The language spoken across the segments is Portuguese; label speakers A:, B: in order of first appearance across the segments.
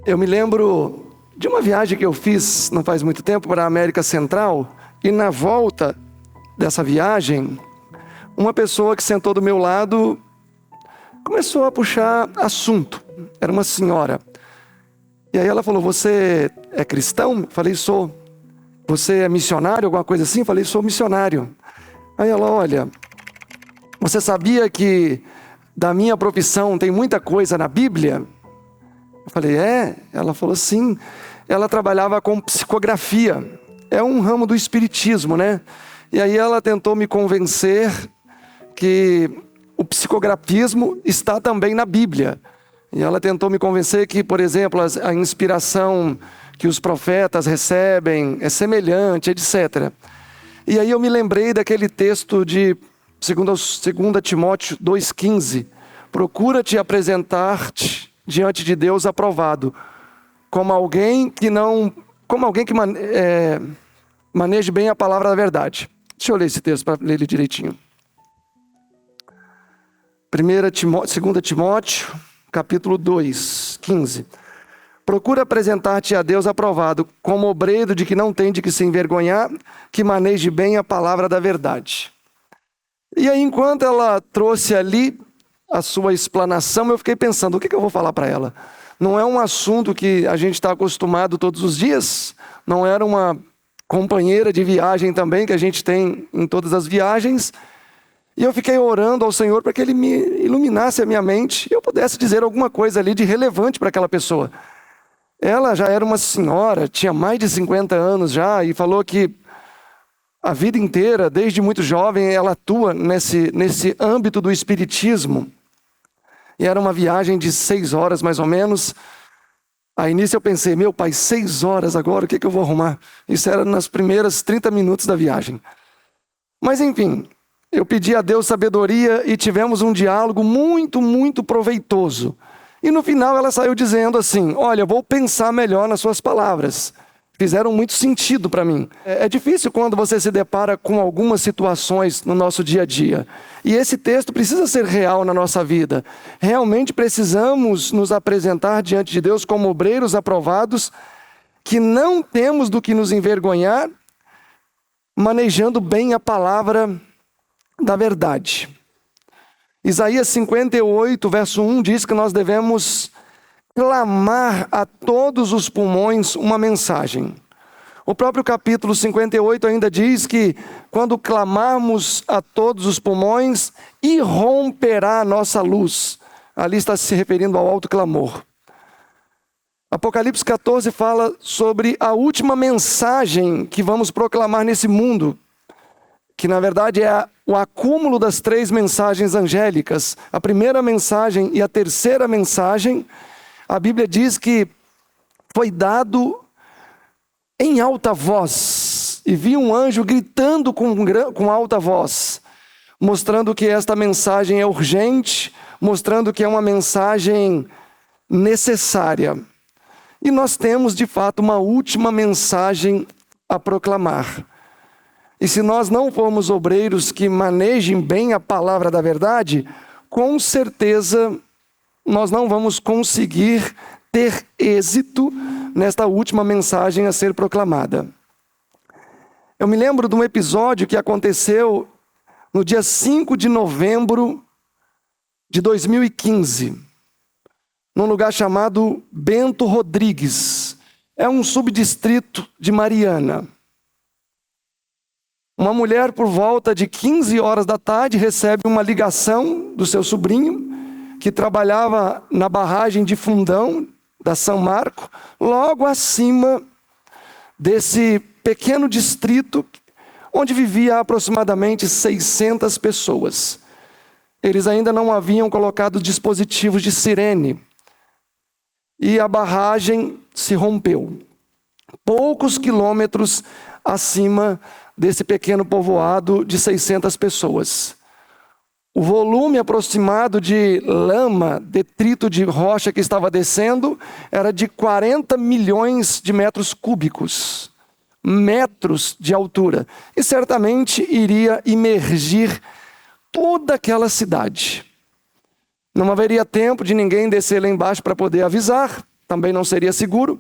A: Eu me lembro de uma viagem que eu fiz não faz muito tempo para a América Central, e na volta dessa viagem, uma pessoa que sentou do meu lado começou a puxar assunto. Era uma senhora. E aí ela falou: "Você é cristão?" Eu falei: "Sou." "Você é missionário, alguma coisa assim?" Eu falei: "Sou missionário." Aí ela: "Olha, você sabia que da minha profissão tem muita coisa na Bíblia?" Eu falei: "É?" Ela falou: "Sim." Ela trabalhava com psicografia. É um ramo do espiritismo, né? E aí ela tentou me convencer que o psicografismo está também na Bíblia. E ela tentou me convencer que, por exemplo, a inspiração que os profetas recebem é semelhante, etc. E aí eu me lembrei daquele texto de 2 Timóteo 2,15. "Procura te apresentar-te diante de Deus aprovado, como alguém que maneje bem a palavra da verdade." Deixa eu ler esse texto para ler ele direitinho. 2 Timóteo, capítulo 2, 15. "Procura apresentar-te a Deus aprovado, como obreiro de que não tem de que se envergonhar, que maneje bem a palavra da verdade." E aí, enquanto ela trouxe ali a sua explanação, eu fiquei pensando: o que eu vou falar para ela? Não é um assunto que a gente está acostumado todos os dias, não era uma companheira de viagem também, que a gente tem em todas as viagens. E eu fiquei orando ao Senhor para que Ele me iluminasse a minha mente e eu pudesse dizer alguma coisa ali de relevante para aquela pessoa. Ela já era uma senhora, tinha mais de 50 anos já, e falou que a vida inteira, desde muito jovem, ela atua nesse âmbito do espiritismo. E era uma viagem de 6 horas mais ou menos. A início eu pensei: meu pai, 6 horas agora, o que eu vou arrumar? Isso era nas primeiras 30 minutos da viagem. Mas enfim, eu pedi a Deus sabedoria e tivemos um diálogo muito, muito proveitoso. E no final ela saiu dizendo assim: "Olha, eu vou pensar melhor nas suas palavras." Fizeram muito sentido para mim. É difícil quando você se depara com algumas situações no nosso dia a dia. E esse texto precisa ser real na nossa vida. Realmente precisamos nos apresentar diante de Deus como obreiros aprovados, que não temos do que nos envergonhar, manejando bem a palavra da verdade. Isaías 58, verso 1 diz que nós devemos clamar a todos os pulmões uma mensagem. O próprio capítulo 58 ainda diz que quando clamarmos a todos os pulmões, irromperá a nossa luz. Ali está se referindo ao alto clamor. Apocalipse 14 fala sobre a última mensagem que vamos proclamar nesse mundo, que na verdade é o acúmulo das 3 mensagens angélicas. A primeira mensagem e a terceira mensagem, a Bíblia diz que foi dado em alta voz, e vi um anjo gritando com alta voz, mostrando que esta mensagem é urgente, mostrando que é uma mensagem necessária. E nós temos de fato uma última mensagem a proclamar. E se nós não formos obreiros que manejem bem a palavra da verdade, com certeza nós não vamos conseguir ter êxito nesta última mensagem a ser proclamada. Eu me lembro de um episódio que aconteceu no dia 5 de novembro de 2015, num lugar chamado Bento Rodrigues. É um subdistrito de Mariana. Uma mulher, por volta de 15 horas da tarde, recebe uma ligação do seu sobrinho, que trabalhava na barragem de Fundão, da São Marco, logo acima desse pequeno distrito, onde vivia aproximadamente 600 pessoas. Eles ainda não haviam colocado dispositivos de sirene. E a barragem se rompeu. Poucos quilômetros acima desse pequeno povoado de 600 pessoas. O volume aproximado de lama, detrito de rocha que estava descendo, era de 40 milhões de metros cúbicos. Metros de altura. E certamente iria imergir toda aquela cidade. Não haveria tempo de ninguém descer lá embaixo para poder avisar. também não seria seguro.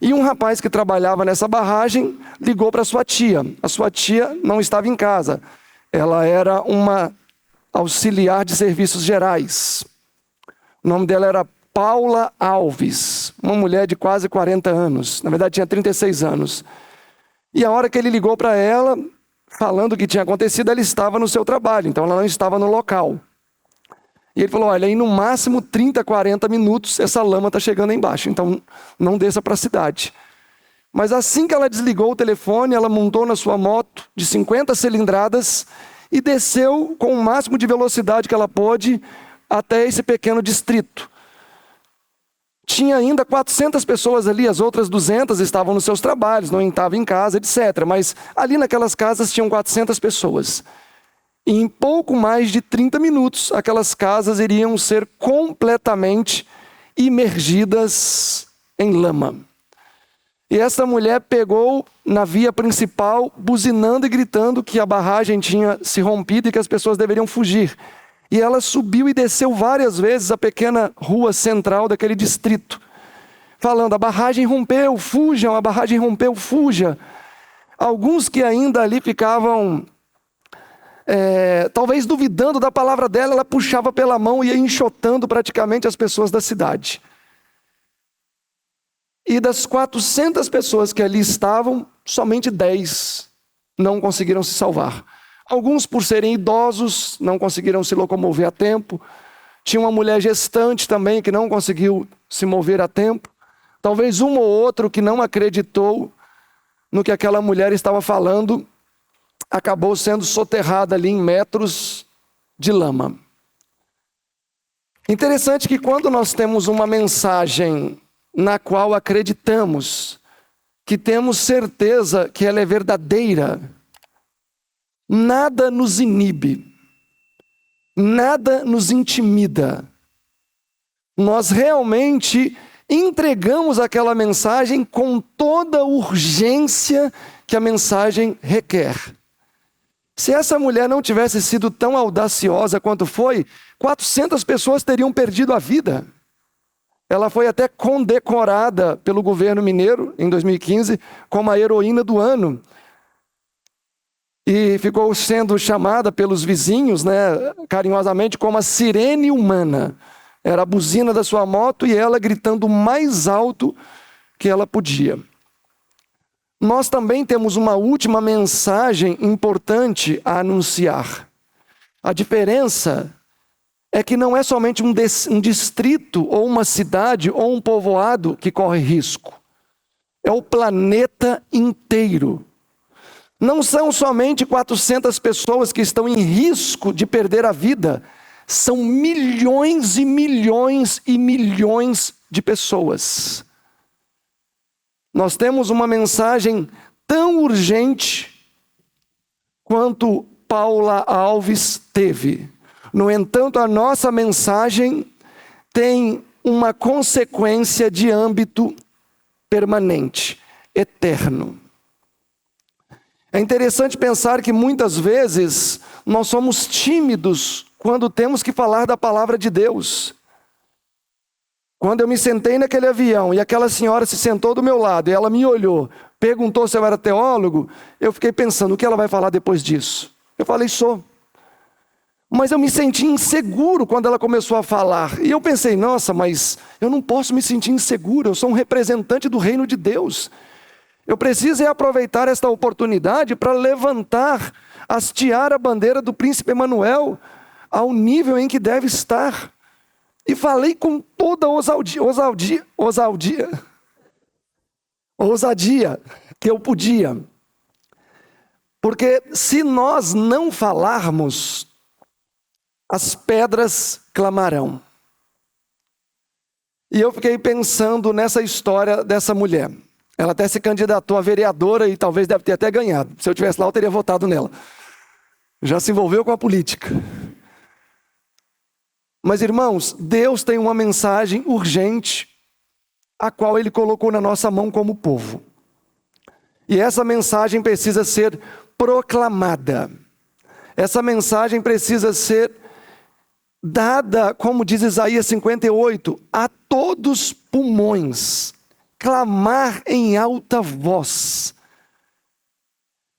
A: E um rapaz que trabalhava nessa barragem ligou para sua tia. A sua tia não estava em casa. Ela era uma auxiliar de serviços gerais. O nome dela era Paula Alves, uma mulher de quase 40 anos. Na verdade, tinha 36 anos. E a hora que ele ligou para ela, falando o que tinha acontecido, ela estava no seu trabalho, então ela não estava no local. E ele falou, olha, em no máximo 30, 40 minutos, essa lama está chegando aí embaixo, então não desça para a cidade. Mas assim que ela desligou o telefone, ela montou na sua moto de 50 cilindradas e desceu com o máximo de velocidade que ela pôde até esse pequeno distrito. Tinha ainda 400 pessoas ali, as outras 200 estavam nos seus trabalhos, não estavam em casa, etc. Mas ali naquelas casas tinham 400 pessoas. E em pouco mais de 30 minutos, aquelas casas iriam ser completamente imergidas em lama. E essa mulher pegou na via principal, buzinando e gritando que a barragem tinha se rompido e que as pessoas deveriam fugir. E ela subiu e desceu várias vezes a pequena rua central daquele distrito, falando, a barragem rompeu, fujam, a barragem rompeu, fuja. Alguns que ainda ali ficavam, talvez duvidando da palavra dela, ela puxava pela mão e ia enxotando praticamente as pessoas da cidade. E das 400 pessoas que ali estavam, somente 10 não conseguiram se salvar. Alguns, por serem idosos, não conseguiram se locomover a tempo. Tinha uma mulher gestante também que não conseguiu se mover a tempo. Talvez um ou outro que não acreditou no que aquela mulher estava falando, acabou sendo soterrada ali em metros de lama. Interessante que quando nós temos uma mensagem na qual acreditamos, que temos certeza que ela é verdadeira, nada nos inibe, nada nos intimida. Nós realmente entregamos aquela mensagem com toda a urgência que a mensagem requer. Se essa mulher não tivesse sido tão audaciosa quanto foi, 400 pessoas teriam perdido a vida. Ela foi até condecorada pelo governo mineiro, em 2015, como a heroína do ano. E ficou sendo chamada pelos vizinhos, carinhosamente, como a sirene humana. Era a buzina da sua moto e ela gritando o mais alto que ela podia. Nós também temos uma última mensagem importante a anunciar. A diferença é que não é somente um distrito, ou uma cidade, ou um povoado que corre risco. É o planeta inteiro. Não são somente 400 pessoas que estão em risco de perder a vida, são milhões e milhões e milhões de pessoas. Nós temos uma mensagem tão urgente quanto Paula Alves teve. No entanto, a nossa mensagem tem uma consequência de âmbito permanente, eterno. É interessante pensar que muitas vezes nós somos tímidos quando temos que falar da palavra de Deus. Quando eu me sentei naquele avião e aquela senhora se sentou do meu lado e ela me olhou, perguntou se eu era teólogo, eu fiquei pensando, o que ela vai falar depois disso? Eu falei, sou. Mas eu me senti inseguro quando ela começou a falar. E eu pensei, nossa, mas eu não posso me sentir inseguro, eu sou um representante do reino de Deus. Eu preciso aproveitar esta oportunidade para levantar, hastear a bandeira do príncipe Emanuel ao nível em que deve estar. E falei com toda ousadia que eu podia. Porque se nós não falarmos, as pedras clamarão. E eu fiquei pensando nessa história dessa mulher. Ela até se candidatou a vereadora e talvez deve ter até ganhado. Se eu estivesse lá, eu teria votado nela. Já se envolveu com a política. Mas, irmãos, Deus tem uma mensagem urgente, a qual Ele colocou na nossa mão como povo. E essa mensagem precisa ser proclamada. Essa mensagem precisa ser dada, como diz Isaías 58, a todos pulmões, clamar em alta voz.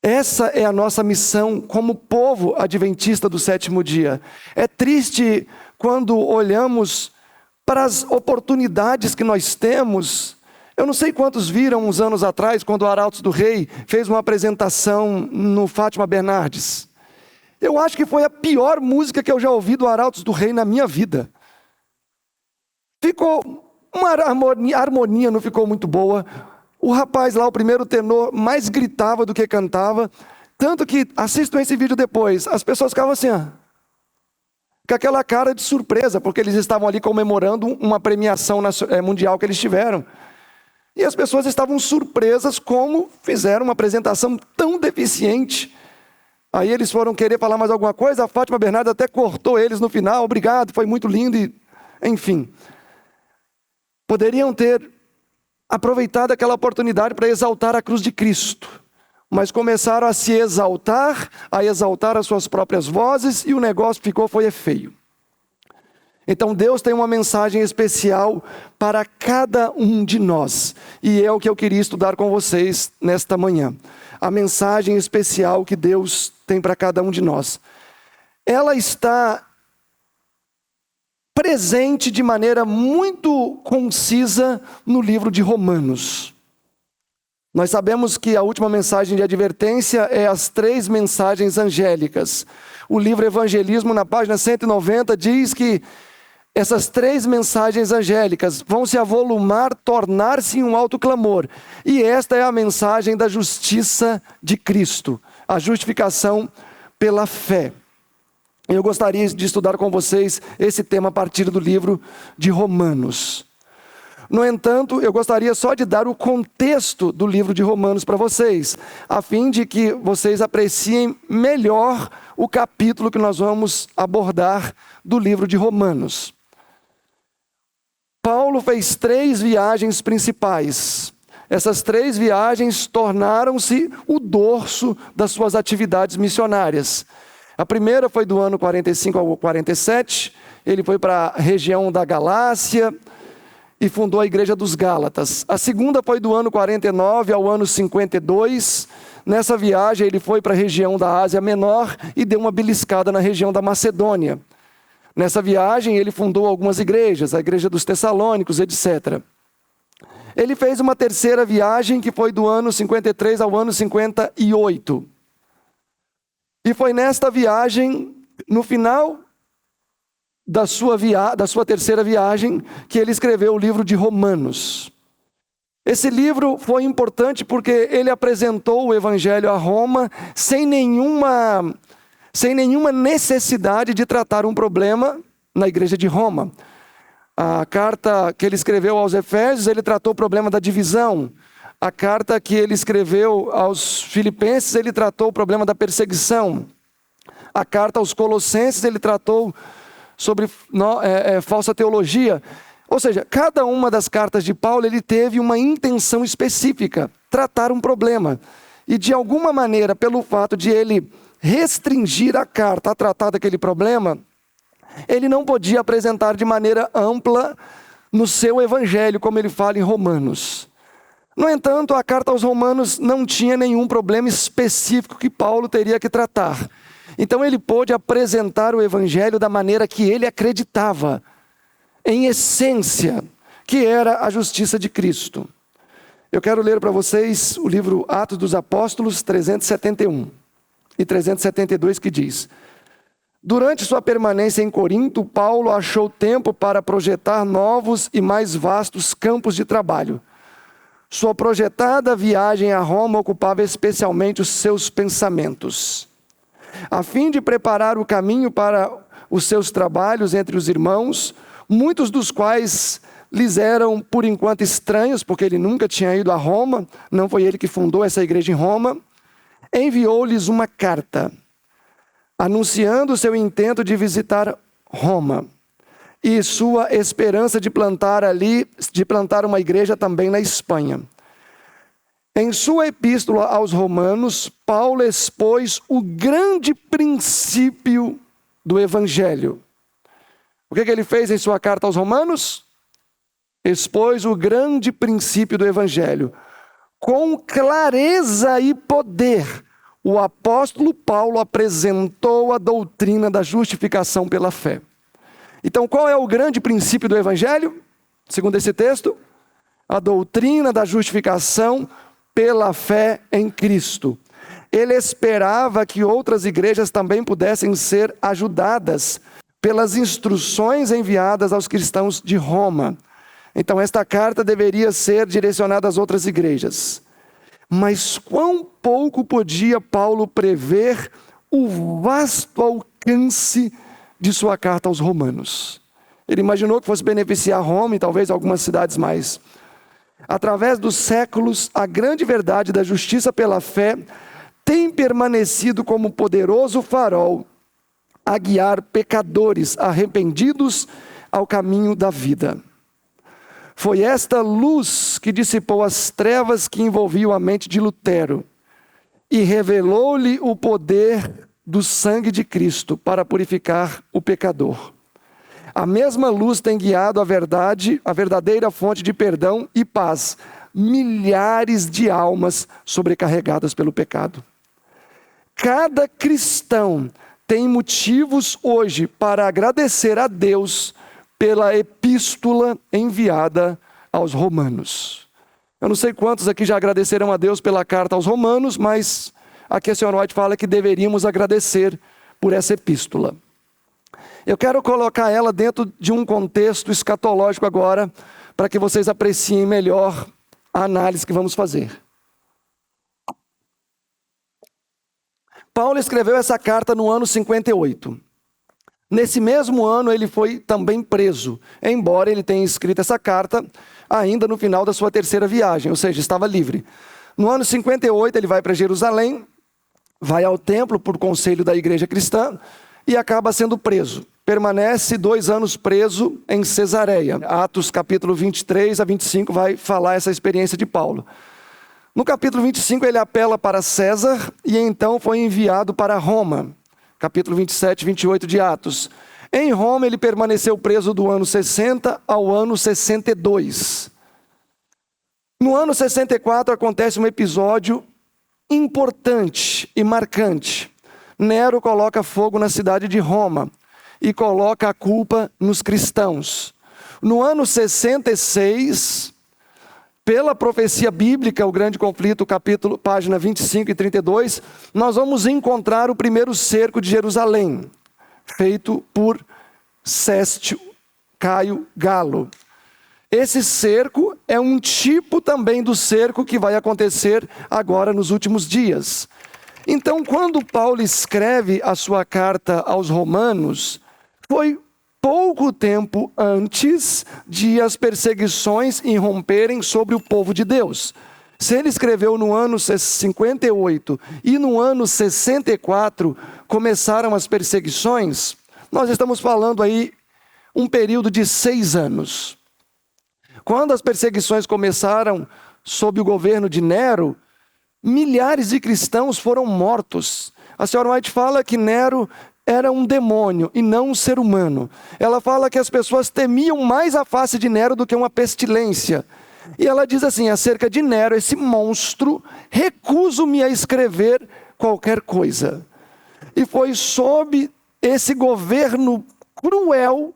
A: Essa é a nossa missão como povo adventista do sétimo dia. É triste quando olhamos para as oportunidades que nós temos. Eu não sei quantos viram uns anos atrás, quando o Arautos do Rei fez uma apresentação no Fátima Bernardes. Eu acho que foi a pior música que eu já ouvi do Arautos do Rei na minha vida. Ficou uma harmonia não ficou muito boa. O rapaz lá, o primeiro tenor, mais gritava do que cantava. Tanto que, assistam esse vídeo depois, as pessoas ficavam assim, ó, com aquela cara de surpresa, porque eles estavam ali comemorando uma premiação mundial que eles tiveram. E as pessoas estavam surpresas como fizeram uma apresentação tão deficiente. Aí eles foram querer falar mais alguma coisa, a Fátima Bernardes até cortou eles no final, obrigado, foi muito lindo, enfim. Poderiam ter aproveitado aquela oportunidade para exaltar a cruz de Cristo, mas começaram a se exaltar, a exaltar as suas próprias vozes, e o negócio foi feio. Então Deus tem uma mensagem especial para cada um de nós, e é o que eu queria estudar com vocês nesta manhã. A mensagem especial que Deus tem para cada um de nós. Ela está presente de maneira muito concisa no livro de Romanos. Nós sabemos que a última mensagem de advertência é as 3 mensagens angélicas. O livro Evangelismo, na página 190, diz que essas 3 mensagens angélicas vão se avolumar, tornar-se um alto clamor. E esta é a mensagem da justiça de Cristo, a justificação pela fé. Eu gostaria de estudar com vocês esse tema a partir do livro de Romanos. No entanto, eu gostaria só de dar o contexto do livro de Romanos para vocês, a fim de que vocês apreciem melhor o capítulo que nós vamos abordar do livro de Romanos. Paulo fez 3 viagens principais. Essas 3 viagens tornaram-se o dorso das suas atividades missionárias. A primeira foi do ano 45 ao 47, ele foi para a região da Galácia e fundou a Igreja dos Gálatas. A segunda foi do ano 49 ao ano 52, nessa viagem ele foi para a região da Ásia Menor e deu uma beliscada na região da Macedônia. Nessa viagem ele fundou algumas igrejas, a Igreja dos Tessalônicos, etc. Ele fez uma terceira viagem que foi do ano 53 ao ano 58. E foi nesta viagem, no final da sua terceira viagem, que ele escreveu o livro de Romanos. Esse livro foi importante porque ele apresentou o Evangelho a Roma sem nenhuma necessidade de tratar um problema na igreja de Roma. A carta que ele escreveu aos Efésios, ele tratou o problema da divisão. A carta que ele escreveu aos Filipenses, ele tratou o problema da perseguição. A carta aos Colossenses, ele tratou sobre falsa teologia. Ou seja, cada uma das cartas de Paulo, ele teve uma intenção específica, tratar um problema. E de alguma maneira, pelo fato de ele restringir a carta a tratar daquele problema, ele não podia apresentar de maneira ampla no seu evangelho, como ele fala em Romanos. No entanto, a carta aos Romanos não tinha nenhum problema específico que Paulo teria que tratar. Então ele pôde apresentar o evangelho da maneira que ele acreditava, em essência, que era a justiça de Cristo. Eu quero ler para vocês o livro Atos dos Apóstolos 371 e 372, que diz: durante sua permanência em Corinto, Paulo achou tempo para projetar novos e mais vastos campos de trabalho. Sua projetada viagem a Roma ocupava especialmente os seus pensamentos. A fim de preparar o caminho para os seus trabalhos entre os irmãos, muitos dos quais lhes eram por enquanto estranhos, porque ele nunca tinha ido a Roma, não foi ele que fundou essa igreja em Roma, enviou-lhes uma carta, anunciando seu intento de visitar Roma e sua esperança de plantar uma igreja também na Espanha. Em sua epístola aos Romanos, Paulo expôs o grande princípio do Evangelho. O que ele fez em sua carta aos Romanos? Expôs o grande princípio do Evangelho. Com clareza e poder, o apóstolo Paulo apresentou a doutrina da justificação pela fé. Então, qual é o grande princípio do Evangelho? Segundo esse texto, a doutrina da justificação pela fé em Cristo. Ele esperava que outras igrejas também pudessem ser ajudadas pelas instruções enviadas aos cristãos de Roma. Então, esta carta deveria ser direcionada às outras igrejas. Mas quão pouco podia Paulo prever o vasto alcance de sua carta aos romanos. Ele imaginou que fosse beneficiar Roma e talvez algumas cidades mais. Através dos séculos, a grande verdade da justiça pela fé tem permanecido como poderoso farol a guiar pecadores arrependidos ao caminho da vida. Foi esta luz que dissipou as trevas que envolviam a mente de Lutero e revelou-lhe o poder do sangue de Cristo para purificar o pecador. A mesma luz tem guiado a verdadeira fonte de perdão e paz, milhares de almas sobrecarregadas pelo pecado. Cada cristão tem motivos hoje para agradecer a Deus pela epístola enviada aos romanos. Eu não sei quantos aqui já agradeceram a Deus pela carta aos romanos, mas aqui a senhora White fala que deveríamos agradecer por essa epístola. Eu quero colocar ela dentro de um contexto escatológico agora, para que vocês apreciem melhor a análise que vamos fazer. Paulo escreveu essa carta no ano 58. Nesse mesmo ano ele foi também preso, embora ele tenha escrito essa carta ainda no final da sua terceira viagem, ou seja, estava livre. No ano 58 ele vai para Jerusalém, vai ao templo por conselho da igreja cristã e acaba sendo preso. Permanece 2 anos preso em Cesareia. Atos capítulo 23 a 25 vai falar essa experiência de Paulo. No capítulo 25 ele apela para César e então foi enviado para Roma. Capítulo 27 e 28 de Atos. Em Roma ele permaneceu preso do ano 60 ao ano 62. No ano 64 acontece um episódio importante e marcante. Nero coloca fogo na cidade de Roma e coloca a culpa nos cristãos. No ano 66, pela profecia bíblica, o grande conflito, página 25 e 32, nós vamos encontrar o primeiro cerco de Jerusalém, feito por Céstio Caio Galo. Esse cerco é um tipo também do cerco que vai acontecer agora nos últimos dias. Então, quando Paulo escreve a sua carta aos Romanos, foi pouco tempo antes de as perseguições irromperem sobre o povo de Deus. Se ele escreveu no ano 58 e no ano 64 começaram as perseguições, nós estamos falando aí um período de 6 anos. Quando as perseguições começaram sob o governo de Nero, milhares de cristãos foram mortos. A senhora White fala que Nero era um demônio e não um ser humano. Ela fala que as pessoas temiam mais a face de Nero do que uma pestilência. E ela diz assim, acerca de Nero, esse monstro, recuso-me a escrever qualquer coisa. E foi sob esse governo cruel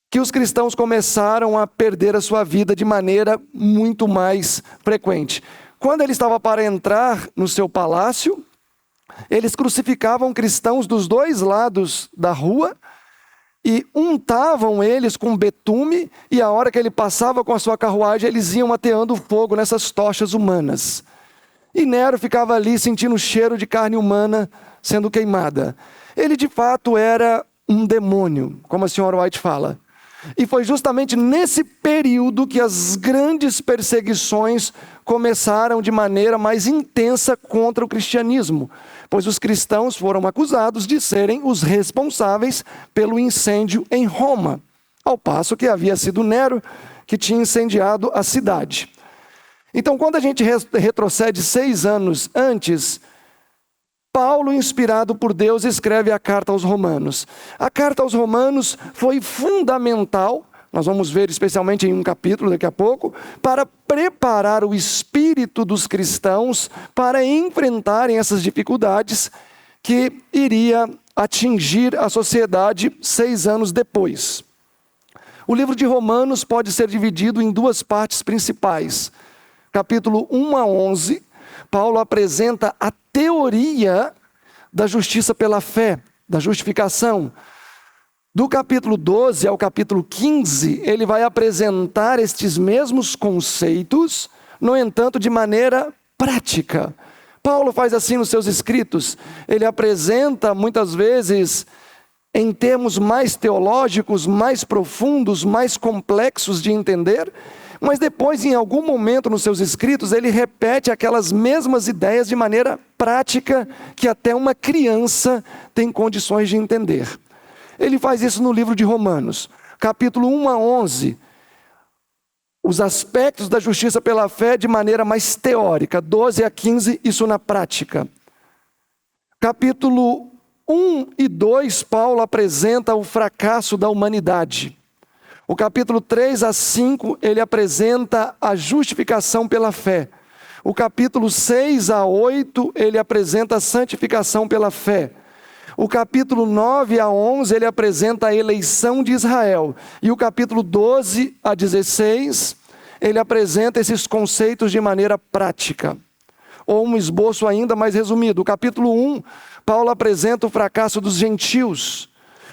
A: que os cristãos começaram a perder a sua vida de maneira muito mais frequente. Quando ele estava para entrar no seu palácio, eles crucificavam cristãos dos 2 lados da rua e untavam eles com betume, e a hora que ele passava com a sua carruagem, eles iam ateando fogo nessas tochas humanas. E Nero ficava ali sentindo o cheiro de carne humana sendo queimada. Ele de fato era um demônio, como a senhora White fala. E foi justamente nesse período que as grandes perseguições começaram de maneira mais intensa contra o cristianismo, pois os cristãos foram acusados de serem os responsáveis pelo incêndio em Roma, ao passo que havia sido Nero que tinha incendiado a cidade. Então, quando a gente retrocede 6 anos antes, Paulo, inspirado por Deus, escreve a carta aos Romanos. A carta aos Romanos foi fundamental, nós vamos ver especialmente em um capítulo daqui a pouco, para preparar o espírito dos cristãos para enfrentarem essas dificuldades que iria atingir a sociedade 6 anos depois. O livro de Romanos pode ser dividido em 2 partes principais. Capítulo 1 a 11, Paulo apresenta a teoria da justiça pela fé, da justificação. Do capítulo 12 ao capítulo 15, ele vai apresentar estes mesmos conceitos, no entanto, de maneira prática. Paulo faz assim nos seus escritos. Ele apresenta, muitas vezes, em termos mais teológicos, mais profundos, mais complexos de entender, mas depois, em algum momento nos seus escritos, ele repete aquelas mesmas ideias de maneira prática, que até uma criança tem condições de entender. Ele faz isso no livro de Romanos, capítulo 1 a 11, os aspectos da justiça pela fé de maneira mais teórica, 12 a 15, isso na prática. Capítulo 1 e 2, Paulo apresenta o fracasso da humanidade. O capítulo 3 a 5, ele apresenta a justificação pela fé. O capítulo 6 a 8, ele apresenta a santificação pela fé. O capítulo 9 a 11, ele apresenta a eleição de Israel. E o capítulo 12 a 16, ele apresenta esses conceitos de maneira prática. Ou um esboço ainda mais resumido. O capítulo 1, Paulo apresenta o fracasso dos gentios.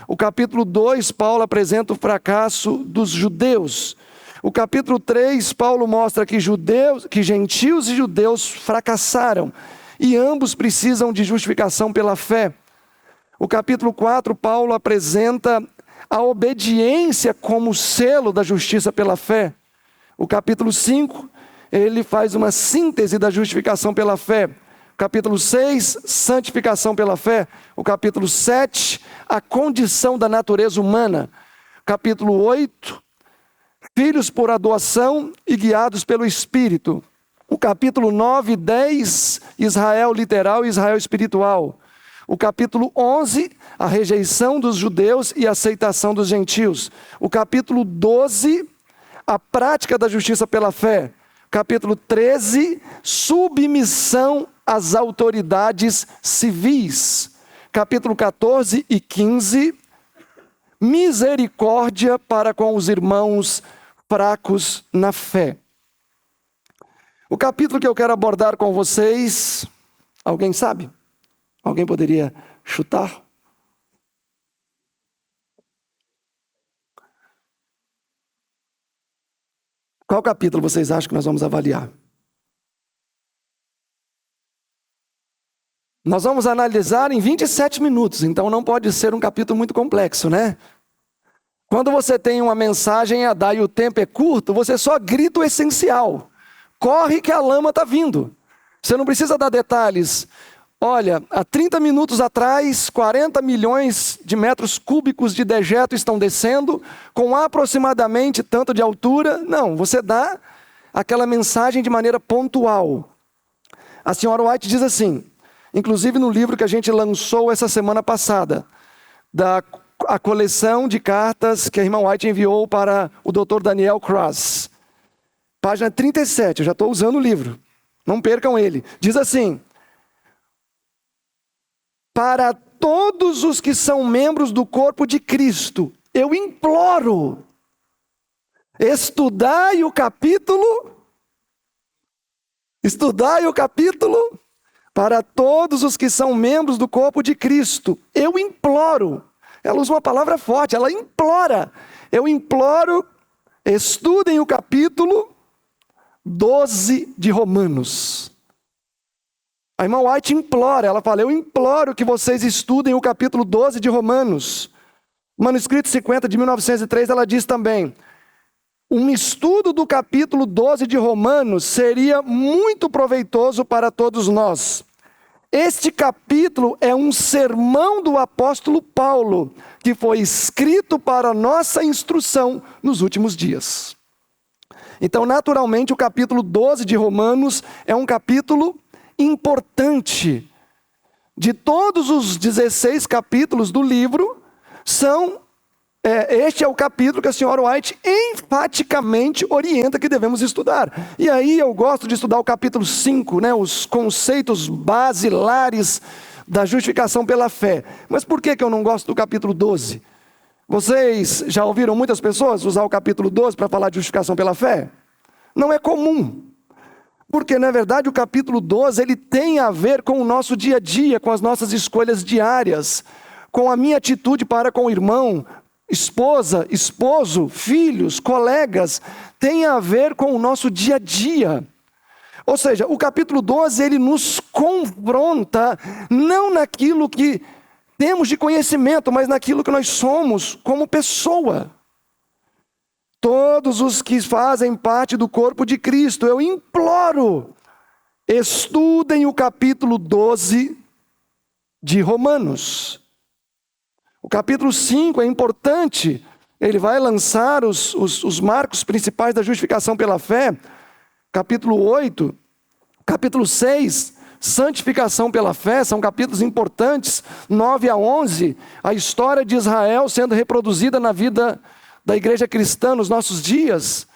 A: O capítulo 2, Paulo apresenta o fracasso dos judeus. O capítulo 3, Paulo mostra que gentios e judeus fracassaram. E ambos precisam de justificação pela fé. O capítulo 4, Paulo apresenta a obediência como selo da justiça pela fé. O capítulo 5, ele faz uma síntese da justificação pela fé. Capítulo 6, santificação pela fé. O capítulo 7, a condição da natureza humana. Capítulo 8, filhos por adoção e guiados pelo Espírito. O capítulo 9 e 10, Israel literal e Israel espiritual. O capítulo 11, a rejeição dos judeus e a aceitação dos gentios. O capítulo 12, a prática da justiça pela fé. Capítulo 13, submissão às autoridades civis. Capítulo 14 e 15, misericórdia para com os irmãos fracos na fé. O capítulo que eu quero abordar com vocês, alguém sabe? Alguém poderia chutar? Qual capítulo vocês acham que nós vamos avaliar? Nós vamos analisar em 27 minutos, então não pode ser um capítulo muito complexo, né? Quando você tem uma mensagem a dar e o tempo é curto, você só grita o essencial. Corre que a lama está vindo. Você não precisa dar detalhes. Olha, há 30 minutos atrás, 40 milhões de metros cúbicos de dejeto estão descendo, com aproximadamente tanto de altura. Não, você dá aquela mensagem de maneira pontual. A senhora White diz assim, inclusive no livro que a gente lançou essa semana passada, a coleção de cartas que a irmã White enviou para o Dr. Daniel Cross. Página 37, eu já estou usando o livro, não percam ele. Diz assim: para todos os que são membros do corpo de Cristo, eu imploro, estudai o capítulo, para todos os que são membros do corpo de Cristo, eu imploro. Ela usa uma palavra forte, ela implora. Eu imploro, estudem o capítulo 12 de Romanos. A irmã White implora, ela fala, eu imploro que vocês estudem o capítulo 12 de Romanos. Manuscrito 50 de 1903, ela diz também, um estudo do capítulo 12 de Romanos seria muito proveitoso para todos nós. Este capítulo é um sermão do apóstolo Paulo, que foi escrito para nossa instrução nos últimos dias. Então, naturalmente, o capítulo 12 de Romanos é um capítulo importante. de todos os 16 capítulos do livro, este é o capítulo que a senhora White enfaticamente orienta que devemos estudar. E aí eu gosto de estudar o capítulo 5, né, os conceitos basilares da justificação pela fé. Mas por que eu não gosto do capítulo 12? Vocês já ouviram muitas pessoas usar o capítulo 12 para falar de justificação pela fé? Não é comum. Porque, na verdade, o capítulo 12, ele tem a ver com o nosso dia a dia, com as nossas escolhas diárias, com a minha atitude para com o irmão, esposa, esposo, filhos, colegas, tem a ver com o nosso dia a dia. Ou seja, o capítulo 12, ele nos confronta, não naquilo que temos de conhecimento, mas naquilo que nós somos como pessoa. Todos os que fazem parte do corpo de Cristo, eu imploro, estudem o capítulo 12 de Romanos. O capítulo 5 é importante, ele vai lançar os marcos principais da justificação pela fé. Capítulo 8, capítulo 6, santificação pela fé, são capítulos importantes. 9 a 11, a história de Israel sendo reproduzida na vida da igreja cristã nos nossos dias.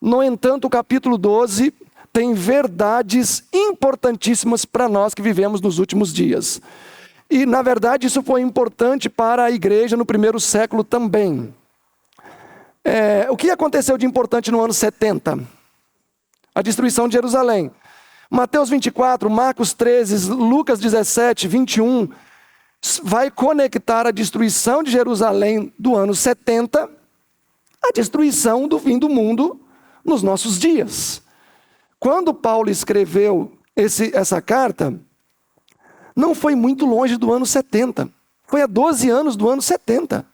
A: No entanto, o capítulo 12 tem verdades importantíssimas para nós que vivemos nos últimos dias. E, na verdade, isso foi importante para a igreja no primeiro século também. O que aconteceu de importante no ano 70? A destruição de Jerusalém. Mateus 24, Marcos 13, Lucas 17, 21, vai conectar a destruição de Jerusalém do ano 70 à destruição do fim do mundo nos nossos dias. Quando Paulo escreveu essa carta, não foi muito longe do ano 70. Foi há 12 anos do ano 70.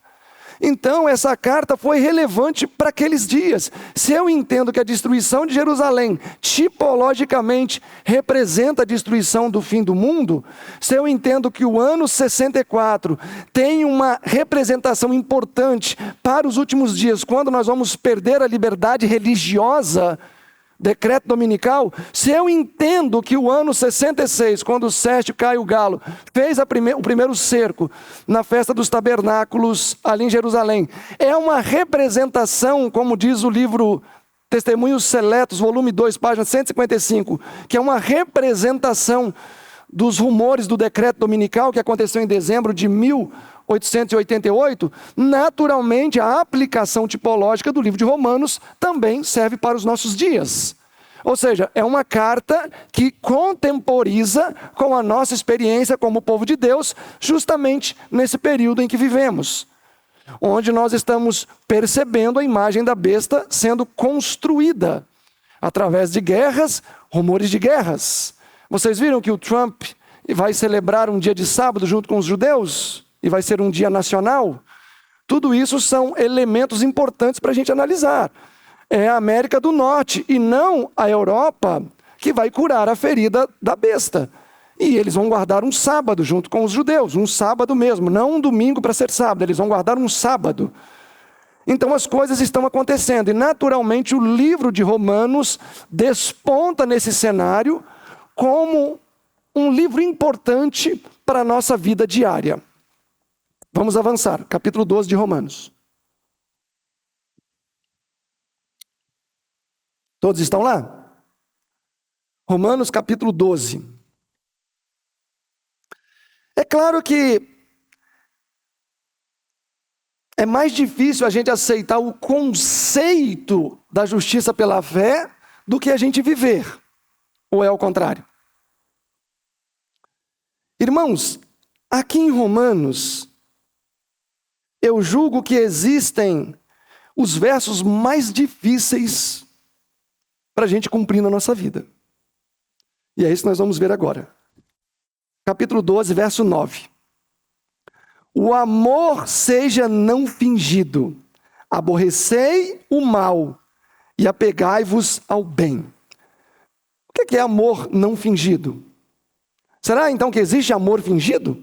A: Então, essa carta foi relevante para aqueles dias. Se eu entendo que a destruição de Jerusalém, tipologicamente, representa a destruição do fim do mundo, se eu entendo que o ano 64 tem uma representação importante para os últimos dias, quando nós vamos perder a liberdade religiosa, decreto dominical, se eu entendo que o ano 66, quando Sérgio Caio Galo fez o primeiro cerco na festa dos tabernáculos ali em Jerusalém, é uma representação, como diz o livro Testemunhos Seletos, volume 2, página 155, que é uma representação dos rumores do decreto dominical que aconteceu em dezembro de 1888, naturalmente a aplicação tipológica do livro de Romanos também serve para os nossos dias. Ou seja, é uma carta que contemporiza com a nossa experiência como povo de Deus, justamente nesse período em que vivemos, onde nós estamos percebendo a imagem da besta sendo construída através de guerras, rumores de guerras. Vocês viram que o Trump vai celebrar um dia de sábado junto com os judeus? E vai ser um dia nacional? Tudo isso são elementos importantes para a gente analisar. É a América do Norte e não a Europa que vai curar a ferida da besta. E eles vão guardar um sábado junto com os judeus, um sábado mesmo, não um domingo para ser sábado, eles vão guardar um sábado. Então as coisas estão acontecendo e naturalmente o livro de Romanos desponta nesse cenário como um livro importante para a nossa vida diária. Vamos avançar, capítulo 12 de Romanos. Todos estão lá? Romanos capítulo 12. É claro que é mais difícil a gente aceitar o conceito da justiça pela fé do que a gente viver. Ou é ao contrário? Irmãos, aqui em Romanos, eu julgo que existem os versos mais difíceis para a gente cumprir na nossa vida. E é isso que nós vamos ver agora. Capítulo 12, verso 9. O amor seja não fingido. Aborrecei o mal e apegai-vos ao bem. O que é amor não fingido? Será então que existe amor fingido?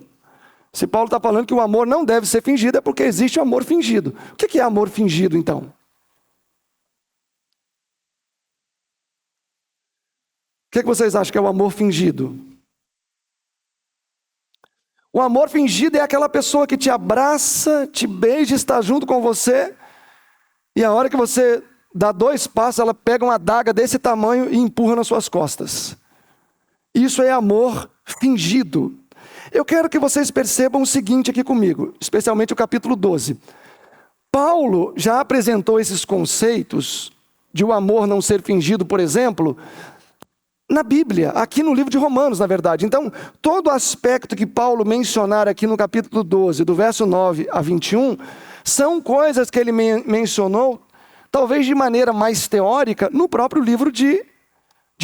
A: Se Paulo está falando que o amor não deve ser fingido, é porque existe o amor fingido. O que é amor fingido, então? O que vocês acham que é o amor fingido? O amor fingido é aquela pessoa que te abraça, te beija, está junto com você, e a hora que você dá 2 passos, ela pega uma adaga desse tamanho e empurra nas suas costas. Isso é amor fingido. Eu quero que vocês percebam o seguinte aqui comigo, especialmente o capítulo 12. Paulo já apresentou esses conceitos de o amor não ser fingido, por exemplo, na Bíblia, aqui no livro de Romanos, na verdade. Então, todo aspecto que Paulo mencionar aqui no capítulo 12, do verso 9 a 21, são coisas que ele mencionou, talvez de maneira mais teórica, no próprio livro de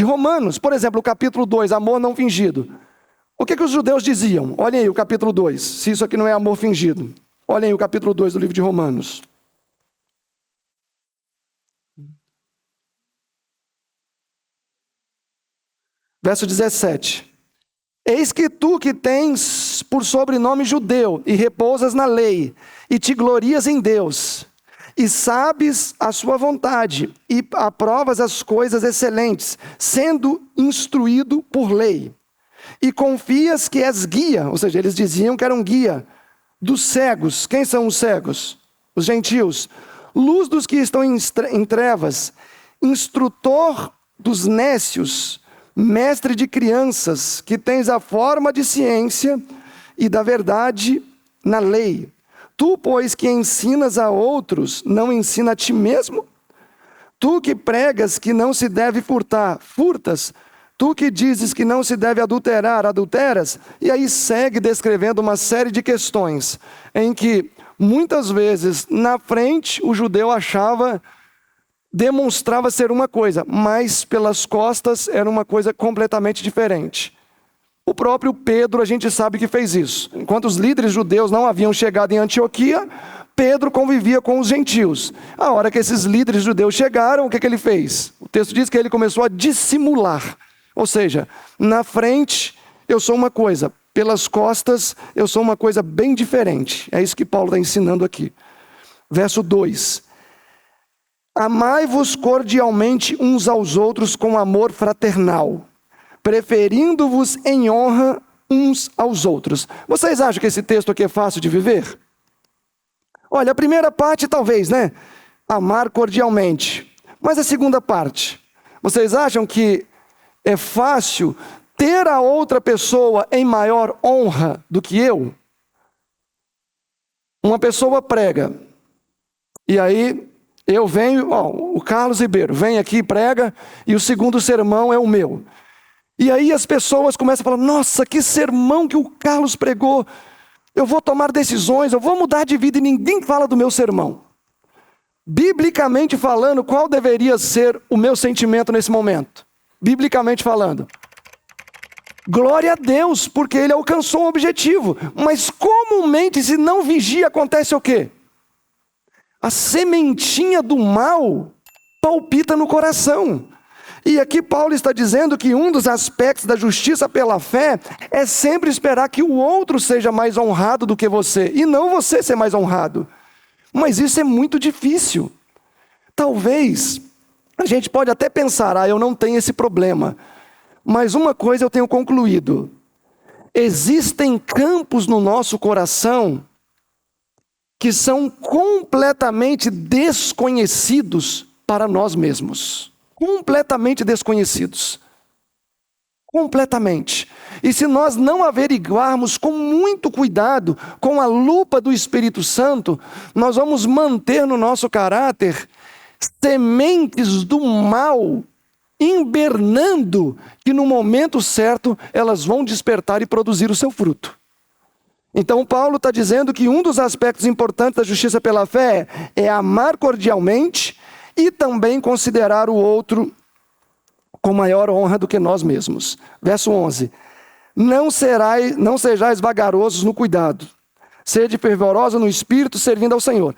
A: Romanos. Por exemplo, o capítulo 2, amor não fingido. O que os judeus diziam? Olhem aí o capítulo 2, se isso aqui não é amor fingido. Olhem aí o capítulo 2 do livro de Romanos. Verso 17. Eis que tu que tens por sobrenome judeu, e repousas na lei, e te glorias em Deus, e sabes a sua vontade, e aprovas as coisas excelentes, sendo instruído por lei, e confias que és guia, ou seja, eles diziam que eram guia dos cegos. Quem são os cegos? Os gentios. Luz dos que estão em trevas, instrutor dos nécios, mestre de crianças, que tens a forma de ciência e da verdade na lei. Tu, pois, que ensinas a outros, não ensina a ti mesmo? Tu que pregas que não se deve furtar, furtas? Tu que dizes que não se deve adulterar, adulteras? E aí segue descrevendo uma série de questões, em que, muitas vezes, na frente, o judeu demonstrava ser uma coisa, mas pelas costas era uma coisa completamente diferente. O próprio Pedro, a gente sabe que fez isso. Enquanto os líderes judeus não haviam chegado em Antioquia, Pedro convivia com os gentios. A hora que esses líderes judeus chegaram, o que ele fez? O texto diz que ele começou a dissimular. Ou seja, na frente eu sou uma coisa, pelas costas eu sou uma coisa bem diferente. É isso que Paulo está ensinando aqui. Verso 2. Amai-vos cordialmente uns aos outros com amor fraternal, preferindo-vos em honra uns aos outros. Vocês acham que esse texto aqui é fácil de viver? Olha, a primeira parte talvez, né? Amar cordialmente. Mas a segunda parte, vocês acham que é fácil ter a outra pessoa em maior honra do que eu? Uma pessoa prega, e aí eu venho, o Carlos Ribeiro vem aqui e prega, e o segundo sermão é o meu. E aí as pessoas começam a falar, nossa, que sermão que o Carlos pregou, eu vou tomar decisões, eu vou mudar de vida, e ninguém fala do meu sermão. Biblicamente falando, qual deveria ser o meu sentimento nesse momento? Biblicamente falando, glória a Deus, porque ele alcançou um objetivo. Mas comumente, se não vigia, acontece o quê? A sementinha do mal palpita no coração. E aqui Paulo está dizendo que um dos aspectos da justiça pela fé é sempre esperar que o outro seja mais honrado do que você, e não você ser mais honrado. Mas isso é muito difícil. Talvez, a gente pode até pensar, eu não tenho esse problema. Mas uma coisa eu tenho concluído. Existem campos no nosso coração que são completamente desconhecidos para nós mesmos. Completamente desconhecidos. Completamente. E se nós não averiguarmos com muito cuidado, com a lupa do Espírito Santo, nós vamos manter no nosso caráter sementes do mal hibernando, que no momento certo elas vão despertar e produzir o seu fruto. Então Paulo está dizendo que um dos aspectos importantes da justiça pela fé é amar cordialmente e também considerar o outro com maior honra do que nós mesmos. Verso 11. Não sejais vagarosos no cuidado, sede fervorosos no espírito, servindo ao Senhor.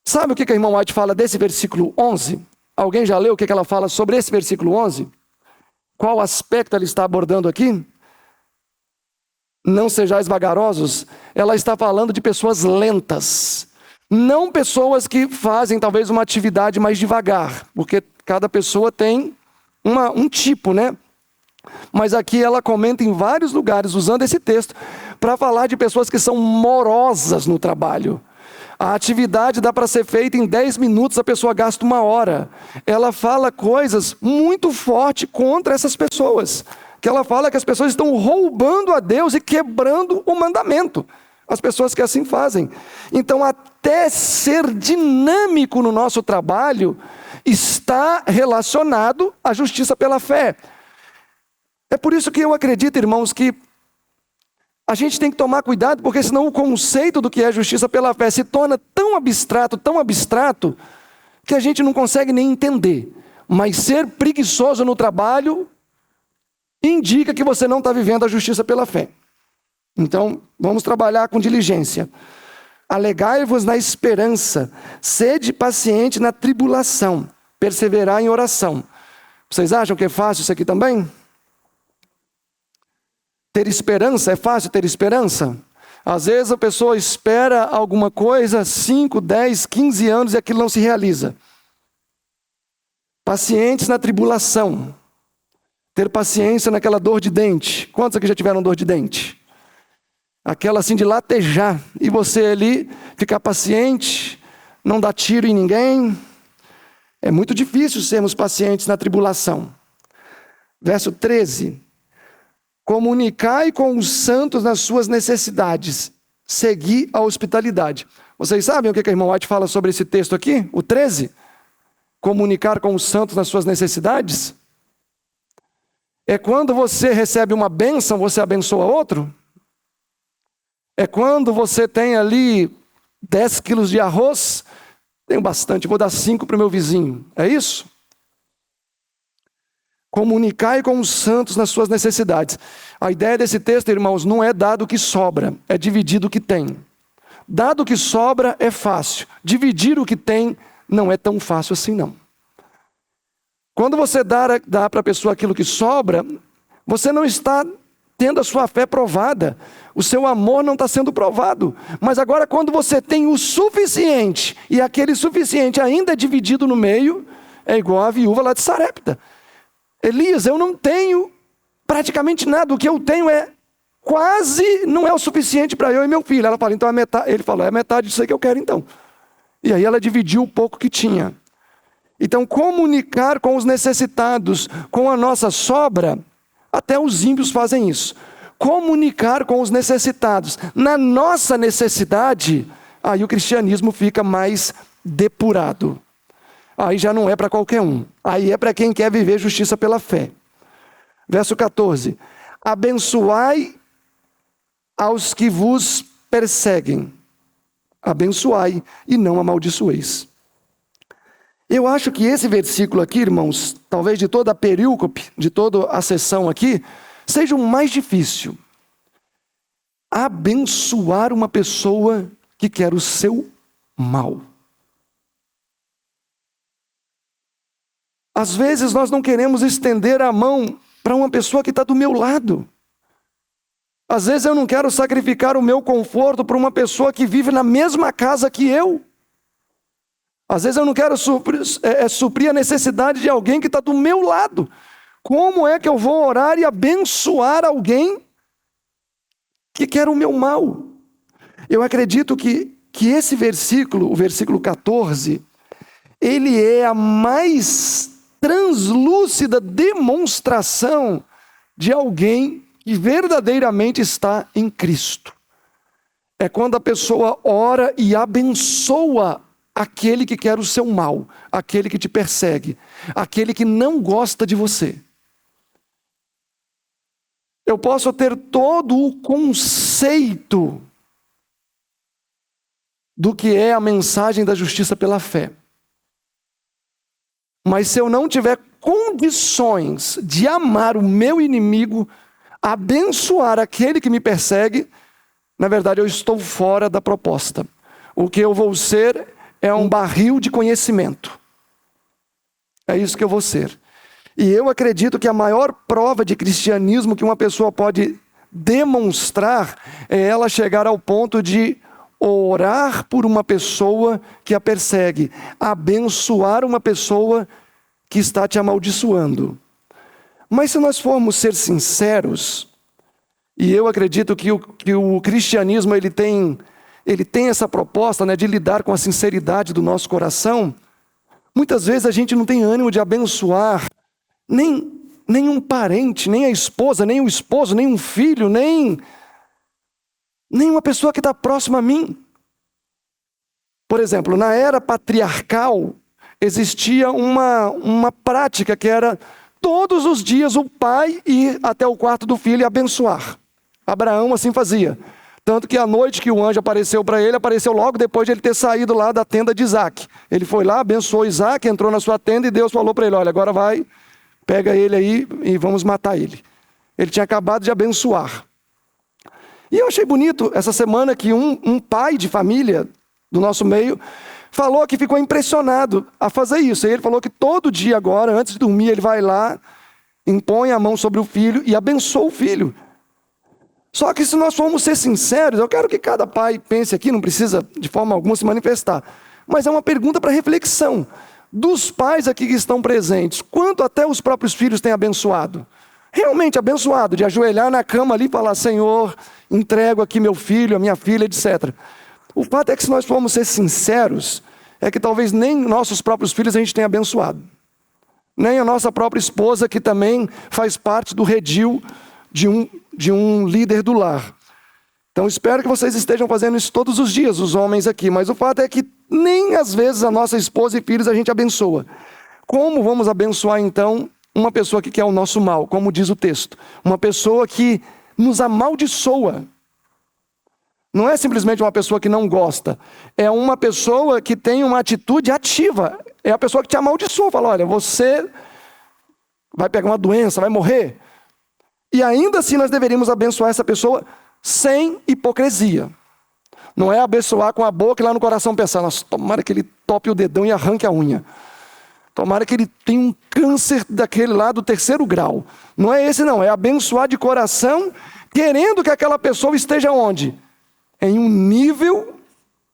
A: Sabe o que a irmã White fala desse versículo 11? Alguém já leu o que ela fala sobre esse versículo 11? Qual aspecto ela está abordando aqui? Não sejais vagarosos. Ela está falando de pessoas lentas. Não pessoas que fazem talvez uma atividade mais devagar. Porque cada pessoa tem um tipo, né? Mas aqui ela comenta em vários lugares, usando esse texto, para falar de pessoas que são morosas no trabalho. A atividade dá para ser feita em 10 minutos, a pessoa gasta 1 hora. Ela fala coisas muito fortes contra essas pessoas. Que ela fala que as pessoas estão roubando a Deus e quebrando o mandamento. As pessoas que assim fazem. Então, até ser dinâmico no nosso trabalho está relacionado à justiça pela fé. É por isso que eu acredito, irmãos, que a gente tem que tomar cuidado, porque senão o conceito do que é justiça pela fé se torna tão abstrato, que a gente não consegue nem entender. Mas ser preguiçoso no trabalho indica que você não está vivendo a justiça pela fé. Então, vamos trabalhar com diligência. Alegai-vos na esperança, sede paciente na tribulação, perseverar em oração. Vocês acham que é fácil isso aqui também? Ter esperança, é fácil ter esperança? Às vezes a pessoa espera alguma coisa 5, 10, 15 anos e aquilo não se realiza. Pacientes na tribulação. Ter paciência naquela dor de dente. Quantos aqui já tiveram dor de dente? Aquela assim de latejar. E você ali ficar paciente, não dar tiro em ninguém. É muito difícil sermos pacientes na tribulação. Verso 13. Comunicai com os santos nas suas necessidades. Segui a hospitalidade. Vocês sabem o que a irmã White fala sobre esse texto aqui? O 13? Comunicar com os santos nas suas necessidades. É quando você recebe uma bênção, você abençoa outro? É quando você tem ali 10 quilos de arroz, tenho bastante, vou dar 5 para o meu vizinho. É isso? Comunicai com os santos nas suas necessidades. A ideia desse texto, irmãos, não é dado o que sobra, é dividir o que tem. Dado o que sobra é fácil. Dividir o que tem não é tão fácil assim não. Quando você dá para a pessoa aquilo que sobra, você não está tendo a sua fé provada. O seu amor não está sendo provado. Mas agora quando você tem o suficiente, e aquele suficiente ainda é dividido no meio, é igual a viúva lá de Sarepta. Elias, eu não tenho praticamente nada. O que eu tenho é quase, não é o suficiente para eu e meu filho. Ela fala, então ele falou, é metade disso aí que eu quero então. E aí ela dividiu o pouco que tinha. Então comunicar com os necessitados, com a nossa sobra, até os ímpios fazem isso. Comunicar com os necessitados, na nossa necessidade, aí o cristianismo fica mais depurado. Aí já não é para qualquer um. Aí é para quem quer viver justiça pela fé. Verso 14. Abençoai aos que vos perseguem. Abençoai e não amaldiçoeis. Eu acho que esse versículo aqui, irmãos, talvez de toda a perícope, de toda a sessão aqui, seja o mais difícil. Abençoar uma pessoa que quer o seu mal. Às vezes nós não queremos estender a mão para uma pessoa que está do meu lado. Às vezes eu não quero sacrificar o meu conforto para uma pessoa que vive na mesma casa que eu. Às vezes eu não quero suprir a necessidade de alguém que está do meu lado. Como é que eu vou orar e abençoar alguém que quer o meu mal? Eu acredito que esse versículo, o versículo 14, ele é a mais translúcida demonstração de alguém que verdadeiramente está em Cristo. É quando a pessoa ora e abençoa aquele que quer o seu mal, aquele que te persegue, aquele que não gosta de você. Eu posso ter todo o conceito do que é a mensagem da justiça pela fé. Mas se eu não tiver condições de amar o meu inimigo, abençoar aquele que me persegue, na verdade eu estou fora da proposta. O que eu vou ser é um barril de conhecimento. É isso que eu vou ser. E eu acredito que a maior prova de cristianismo que uma pessoa pode demonstrar é ela chegar ao ponto de orar por uma pessoa que a persegue, abençoar uma pessoa que está te amaldiçoando. Mas se nós formos ser sinceros, E eu acredito que o cristianismo ele tem essa proposta, né, de lidar com a sinceridade do nosso coração. Muitas vezes a gente não tem ânimo de abençoar nem um parente, nem a esposa, nem o esposo, nem um filho, nem uma pessoa que está próxima a mim. Por exemplo, na era patriarcal, existia uma prática que era todos os dias o pai ir até o quarto do filho e abençoar. Abraão assim fazia. Tanto que a noite que o anjo apareceu para ele, apareceu logo depois de ele ter saído lá da tenda de Isaac. Ele foi lá, abençoou Isaac, entrou na sua tenda e Deus falou para ele, olha, agora vai, pega ele aí e vamos matar ele. Ele tinha acabado de abençoar. E eu achei bonito essa semana que um pai de família do nosso meio falou que ficou impressionado a fazer isso. E ele falou que todo dia agora, antes de dormir, ele vai lá, impõe a mão sobre o filho e abençoa o filho. Só que se nós formos ser sinceros, eu quero que cada pai pense aqui, não precisa de forma alguma se manifestar, mas é uma pergunta para reflexão. Dos pais aqui que estão presentes, quanto até os próprios filhos têm abençoado? Realmente abençoado, de ajoelhar na cama ali e falar, Senhor, entrego aqui meu filho, a minha filha, etc. O fato é que se nós formos ser sinceros, é que talvez nem nossos próprios filhos a gente tenha abençoado. Nem a nossa própria esposa, que também faz parte do redil de um líder do lar. Então espero que vocês estejam fazendo isso todos os dias, os homens aqui. Mas o fato é que nem às vezes a nossa esposa e filhos a gente abençoa. Como vamos abençoar então uma pessoa que quer o nosso mal, como diz o texto? Uma pessoa que nos amaldiçoa. Não é simplesmente uma pessoa que não gosta. É uma pessoa que tem uma atitude ativa. É a pessoa que te amaldiçoa. Fala, olha, você vai pegar uma doença, vai morrer. E ainda assim nós deveríamos abençoar essa pessoa sem hipocrisia. Não é abençoar com a boca e lá no coração pensar, nossa, tomara que ele tope o dedão e arranque a unha. Tomara que ele tenha um câncer daquele lá do 3º grau. Não é esse não, é abençoar de coração, querendo que aquela pessoa esteja onde? Em um nível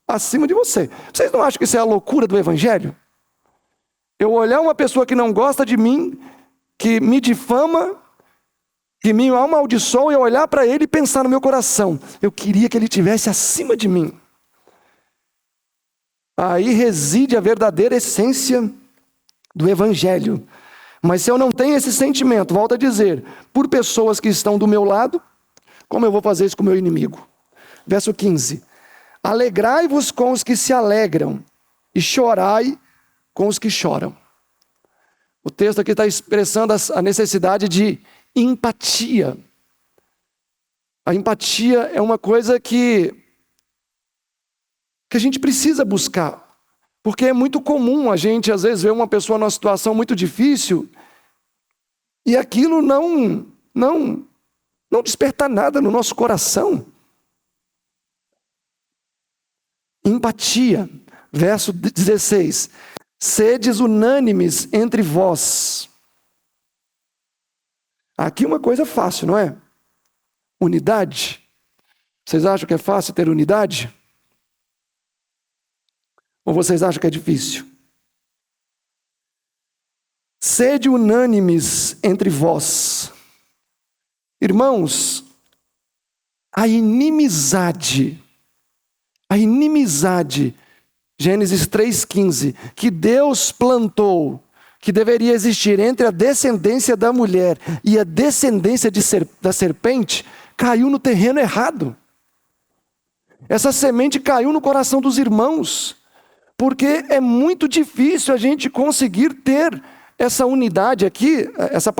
A: acima de você. Vocês não acham que isso é a loucura do evangelho? Eu olhar uma pessoa que não gosta de mim, que me difama, que me amaldiçoa, e olhar para ele e pensar no meu coração, eu queria que ele estivesse acima de mim. Aí reside a verdadeira essência do evangelho. Mas se eu não tenho esse sentimento, volto a dizer, por pessoas que estão do meu lado, como eu vou fazer isso com o meu inimigo? Verso 15. Alegrai-vos com os que se alegram e chorai com os que choram. O texto aqui está expressando a necessidade de empatia. A empatia é uma coisa que a gente precisa buscar. Porque é muito comum a gente, às vezes, ver uma pessoa numa situação muito difícil e aquilo não despertar nada no nosso coração. Empatia. Verso 16. Sedes unânimes entre vós. Aqui uma coisa fácil, não é? Unidade. Vocês acham que é fácil ter unidade? Ou vocês acham que é difícil? Sede unânimes entre vós. Irmãos, a inimizade, Gênesis 3,15, que Deus plantou, que deveria existir entre a descendência da mulher e a descendência da serpente, caiu no terreno errado. Essa semente caiu no coração dos irmãos, porque é muito difícil a gente conseguir ter essa unidade aqui. Essa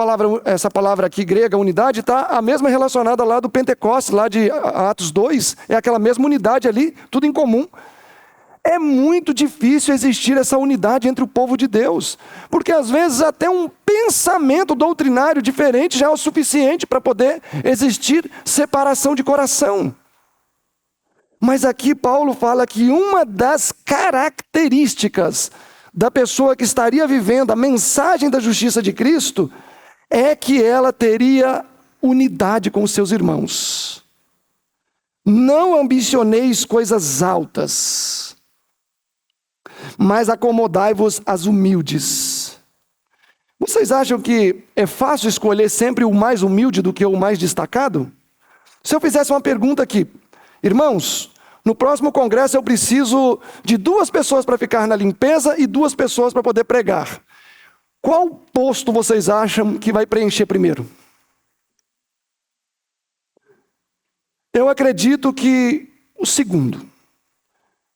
A: palavra aqui grega, unidade, está a mesma relacionada lá do Pentecostes, lá de Atos 2, é aquela mesma unidade ali, tudo em comum. É muito difícil existir essa unidade entre o povo de Deus, porque às vezes até um pensamento doutrinário diferente já é o suficiente para poder existir separação de coração. Mas aqui Paulo fala que uma das características da pessoa que estaria vivendo a mensagem da justiça de Cristo é que ela teria unidade com os seus irmãos. Não ambicioneis coisas altas, mas acomodai-vos às humildes. Vocês acham que é fácil escolher sempre o mais humilde do que o mais destacado? Se eu fizesse uma pergunta aqui, irmãos, no próximo congresso eu preciso de 2 pessoas para ficar na limpeza e 2 pessoas para poder pregar. Qual posto vocês acham que vai preencher primeiro? Eu acredito que o segundo.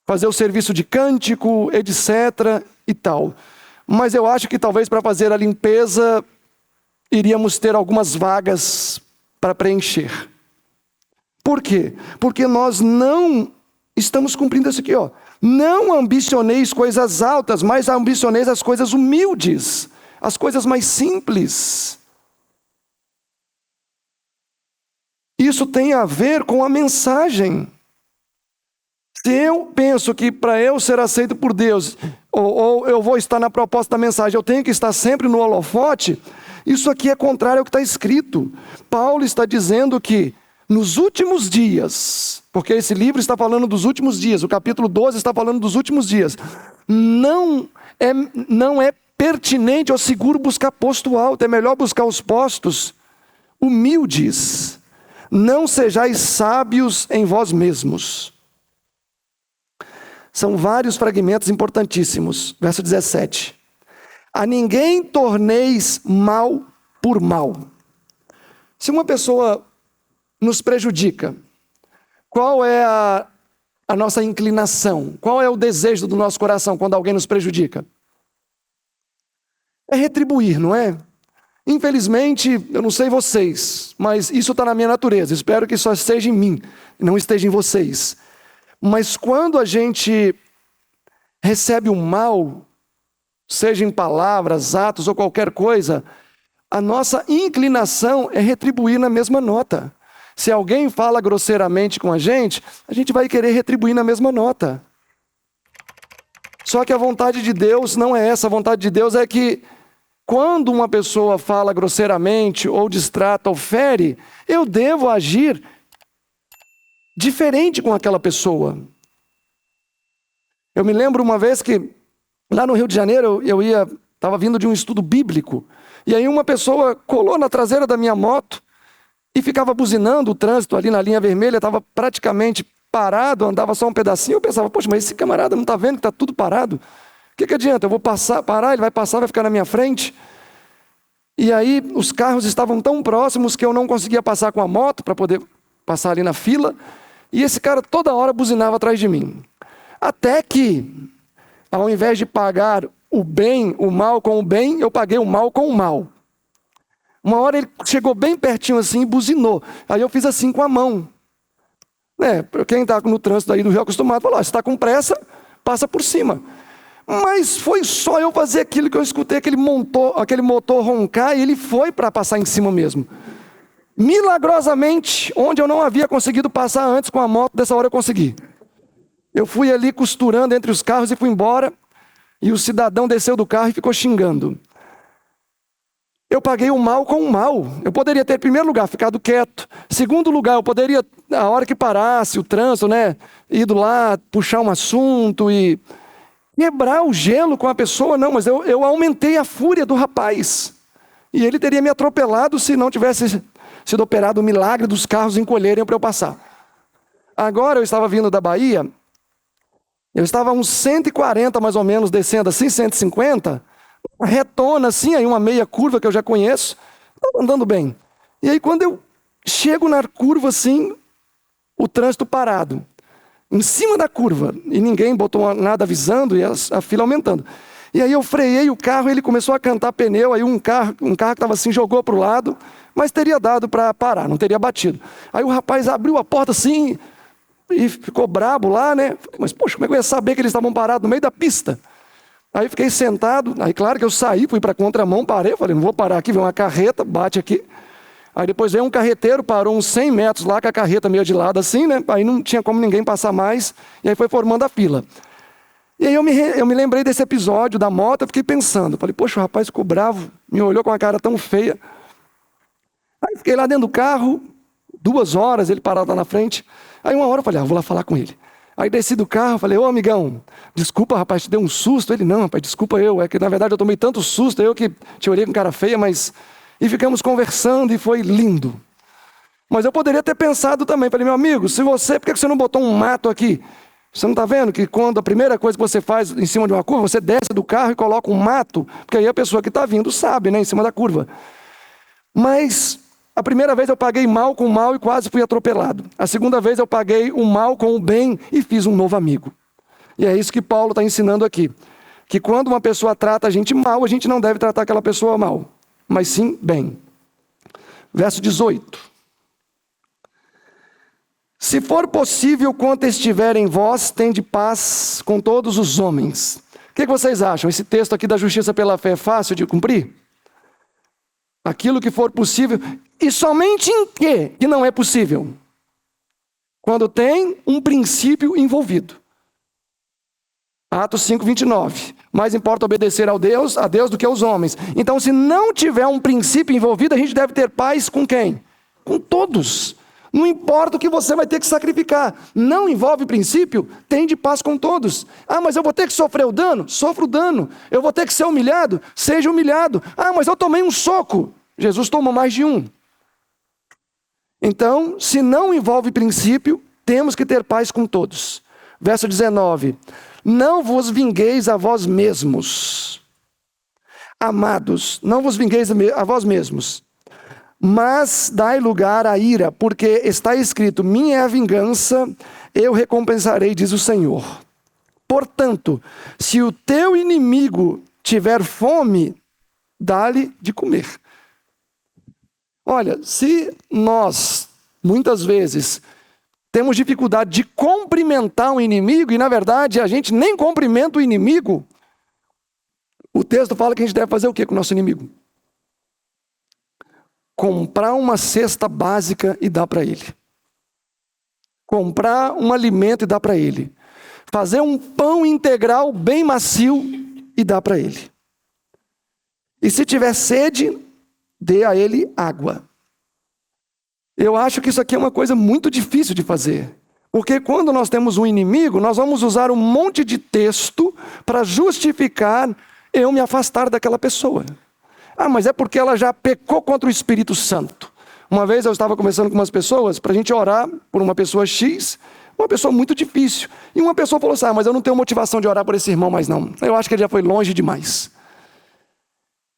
A: Fazer o serviço de cântico, etc. e tal. Mas eu acho que talvez para fazer a limpeza, iríamos ter algumas vagas para preencher. Por quê? Porque nós não estamos cumprindo isso aqui, ó. Não ambicioneis coisas altas, mas ambicioneis as coisas humildes, as coisas mais simples. Isso tem a ver com a mensagem. Se eu penso que para eu ser aceito por Deus, ou eu vou estar na proposta da mensagem, eu tenho que estar sempre no holofote, isso aqui é contrário ao que está escrito. Paulo está dizendo que nos últimos dias, porque esse livro está falando dos últimos dias, o capítulo 12 está falando dos últimos dias, não é pertinente ou seguro buscar posto alto, é melhor buscar os postos humildes. Não sejais sábios em vós mesmos. São vários fragmentos importantíssimos. Verso 17. A ninguém torneis mal por mal. Se uma pessoa nos prejudica, qual é a nossa inclinação? Qual é o desejo do nosso coração quando alguém nos prejudica? É retribuir, não é? Infelizmente, eu não sei vocês, mas isso está na minha natureza. Espero que só esteja em mim, não esteja em vocês. Mas quando a gente recebe um mal, seja em palavras, atos ou qualquer coisa, a nossa inclinação é retribuir na mesma nota. Se alguém fala grosseiramente com a gente vai querer retribuir na mesma nota. Só que a vontade de Deus não é essa. A vontade de Deus é que quando uma pessoa fala grosseiramente, ou distrata, ou fere, eu devo agir diferente com aquela pessoa. Eu me lembro uma vez que, lá no Rio de Janeiro, estava vindo de um estudo bíblico, e aí uma pessoa colou na traseira da minha moto, e ficava buzinando o trânsito ali na linha vermelha, estava praticamente parado, andava só um pedacinho, eu pensava, poxa, mas esse camarada não está vendo que está tudo parado? O que adianta? Eu vou parar, ele vai passar, vai ficar na minha frente. E aí os carros estavam tão próximos que eu não conseguia passar com a moto para poder passar ali na fila. E esse cara toda hora buzinava atrás de mim. Até que, ao invés de pagar o mal com o bem, eu paguei o mal com o mal. Uma hora ele chegou bem pertinho assim e buzinou. Aí eu fiz assim com a mão. Quem está no trânsito aí do Rio acostumado, falou, se está com pressa, passa por cima. Mas foi só eu fazer aquilo que eu escutei aquele motor roncar e ele foi para passar em cima mesmo. Milagrosamente, onde eu não havia conseguido passar antes com a moto, dessa hora eu consegui. Eu fui ali costurando entre os carros e fui embora. E o cidadão desceu do carro e ficou xingando. Eu paguei o mal com o mal. Eu poderia ter, em primeiro lugar, ficado quieto. Segundo lugar, eu poderia, a hora que parasse o trânsito, ido lá, puxar um assunto e quebrar o gelo com a pessoa. Não, mas eu aumentei a fúria do rapaz. E ele teria me atropelado se não tivesse sido operado o milagre dos carros encolherem para eu passar. Agora eu estava vindo da Bahia, eu estava a uns 140 mais ou menos, descendo assim, 150, retona assim, aí uma meia curva que eu já conheço, estava andando bem. E aí quando eu chego na curva assim, o trânsito parado, em cima da curva, e ninguém botou nada avisando, e a fila aumentando. E aí eu freiei o carro, ele começou a cantar pneu, aí um carro que estava assim, jogou para o lado, mas teria dado para parar, não teria batido. Aí o rapaz abriu a porta assim, e ficou brabo lá, Mas, poxa, como é que eu ia saber que eles estavam parados no meio da pista? Aí fiquei sentado, aí claro que eu saí, fui para a contramão, parei, falei, não vou parar aqui, vem uma carreta, bate aqui. Aí depois veio um carreteiro, parou uns 100 metros lá, com a carreta meio de lado assim, Aí não tinha como ninguém passar mais, e aí foi formando a fila. E aí eu me lembrei desse episódio da moto, eu fiquei pensando, falei, poxa, o rapaz ficou bravo, me olhou com uma cara tão feia. Aí fiquei lá dentro do carro, 2 horas, ele parado lá na frente. Aí uma hora eu falei, vou lá falar com ele. Aí desci do carro, falei, ô amigão, desculpa rapaz, te dei um susto. Ele, não rapaz, desculpa eu, é que na verdade eu tomei tanto susto, eu que te olhei com cara feia, mas... E ficamos conversando e foi lindo. Mas eu poderia ter pensado também, falei, meu amigo, por que você não botou um mato aqui? Você não está vendo que quando a primeira coisa que você faz em cima de uma curva, você desce do carro e coloca um mato, porque aí a pessoa que está vindo sabe, né, em cima da curva. Mas a primeira vez eu paguei mal com mal e quase fui atropelado. A segunda vez eu paguei o mal com o bem e fiz um novo amigo. E é isso que Paulo está ensinando aqui. Que quando uma pessoa trata a gente mal, a gente não deve tratar aquela pessoa mal, mas sim bem. Verso 18. Se for possível, quanto estiver em vós, tende paz com todos os homens. O que vocês acham? Esse texto aqui da justiça pela fé é fácil de cumprir? Aquilo que for possível. E somente em quê que não é possível? Quando tem um princípio envolvido. Atos 5:29. Mais importa obedecer a Deus do que aos homens. Então, se não tiver um princípio envolvido, a gente deve ter paz com quem? Com todos. Não importa o que você vai ter que sacrificar. Não envolve princípio, tem de paz com todos. Ah, mas eu vou ter que sofrer o dano? Sofra o dano. Eu vou ter que ser humilhado? Seja humilhado. Ah, mas eu tomei um soco. Jesus tomou mais de um. Então, se não envolve princípio, temos que ter paz com todos. Verso 19. Não vos vingueis a vós mesmos. Amados, não vos vingueis a vós mesmos. Mas dai lugar à ira, porque está escrito, minha é a vingança, eu recompensarei, diz o Senhor. Portanto, se o teu inimigo tiver fome, dá-lhe de comer. Olha, se nós, muitas vezes, temos dificuldade de cumprimentar um inimigo, e na verdade a gente nem cumprimenta o inimigo, o texto fala que a gente deve fazer o quê com o nosso inimigo? Comprar uma cesta básica e dar para ele. Comprar um alimento e dar para ele. Fazer um pão integral bem macio e dar para ele. E se tiver sede, dê a ele água. Eu acho que isso aqui é uma coisa muito difícil de fazer. Porque quando nós temos um inimigo, nós vamos usar um monte de texto para justificar eu me afastar daquela pessoa. Ah, mas é porque ela já pecou contra o Espírito Santo. Uma vez eu estava conversando com umas pessoas para a gente orar por uma pessoa X, uma pessoa muito difícil. E uma pessoa falou assim, mas eu não tenho motivação de orar por esse irmão mais não. Eu acho que ele já foi longe demais.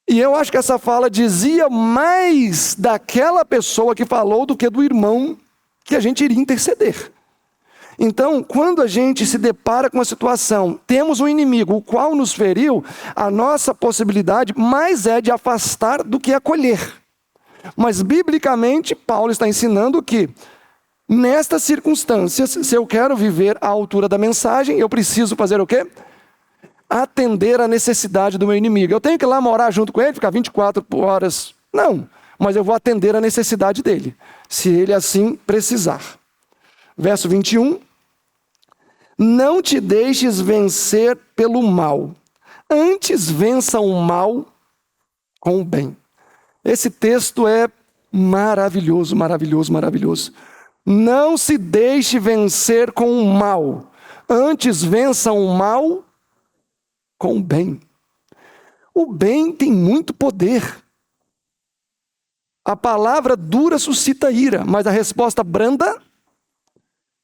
A: E eu acho que essa fala dizia mais daquela pessoa que falou do que do irmão que a gente iria interceder. Então, quando a gente se depara com a situação, temos um inimigo, o qual nos feriu, a nossa possibilidade mais é de afastar do que acolher. Mas, biblicamente, Paulo está ensinando que, nestas circunstâncias, se eu quero viver à altura da mensagem, eu preciso fazer o quê? Atender à necessidade do meu inimigo. Eu tenho que ir lá morar junto com ele, ficar 24 horas? Não, mas eu vou atender à necessidade dele, se ele assim precisar. Verso 21. Não te deixes vencer pelo mal, antes vença o mal com o bem. Esse texto é maravilhoso, maravilhoso, maravilhoso. Não se deixe vencer com o mal, antes vença o mal com o bem. O bem tem muito poder. A palavra dura suscita ira, mas a resposta branda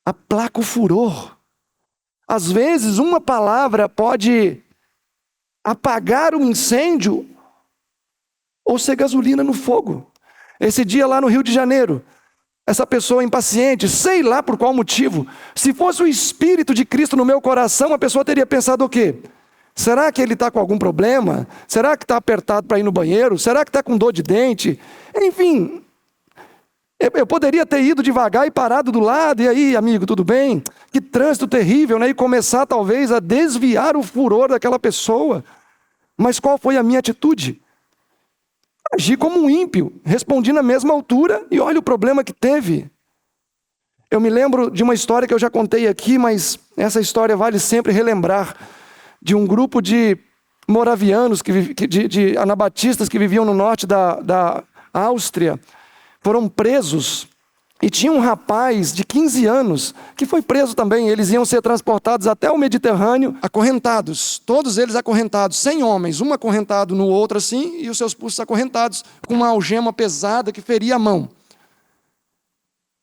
A: aplaca o furor. Às vezes, uma palavra pode apagar um incêndio ou ser gasolina no fogo. Esse dia lá no Rio de Janeiro, essa pessoa impaciente, sei lá por qual motivo, se fosse o Espírito de Cristo no meu coração, a pessoa teria pensado o quê? Será que ele está com algum problema? Será que está apertado para ir no banheiro? Será que está com dor de dente? Enfim, eu poderia ter ido devagar e parado do lado, e aí, amigo, tudo bem? Que trânsito terrível, né? E começar talvez a desviar o furor daquela pessoa. Mas qual foi a minha atitude? Agi como um ímpio, respondi na mesma altura e olha o problema que teve. Eu me lembro de uma história que eu já contei aqui, mas essa história vale sempre relembrar, de um grupo de moravianos, de anabatistas que viviam no norte da Áustria. Foram presos e tinha um rapaz de 15 anos que foi preso também. Eles iam ser transportados até o Mediterrâneo, acorrentados, todos eles acorrentados, 100 homens, um acorrentado no outro assim, e os seus pulsos acorrentados, com uma algema pesada que feria a mão.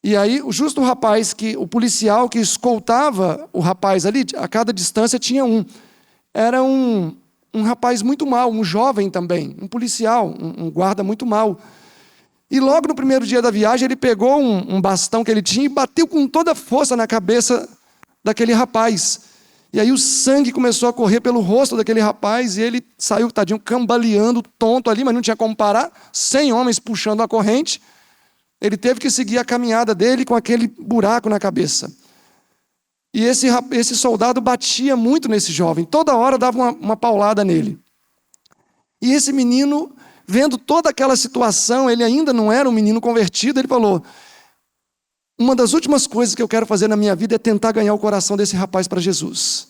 A: E aí, justo o rapaz, o policial que escoltava o rapaz ali, a cada distância tinha um. Era um rapaz muito mau, um jovem também, um policial, um guarda muito mau. E logo no primeiro dia da viagem, ele pegou um bastão que ele tinha e bateu com toda a força na cabeça daquele rapaz. E aí o sangue começou a correr pelo rosto daquele rapaz e ele saiu, tadinho, cambaleando, tonto ali, mas não tinha como parar, 100 homens puxando a corrente. Ele teve que seguir a caminhada dele com aquele buraco na cabeça. E esse soldado batia muito nesse jovem, toda hora dava uma paulada nele. E esse menino, vendo toda aquela situação, ele ainda não era um menino convertido, ele falou: uma das últimas coisas que eu quero fazer na minha vida é tentar ganhar o coração desse rapaz para Jesus.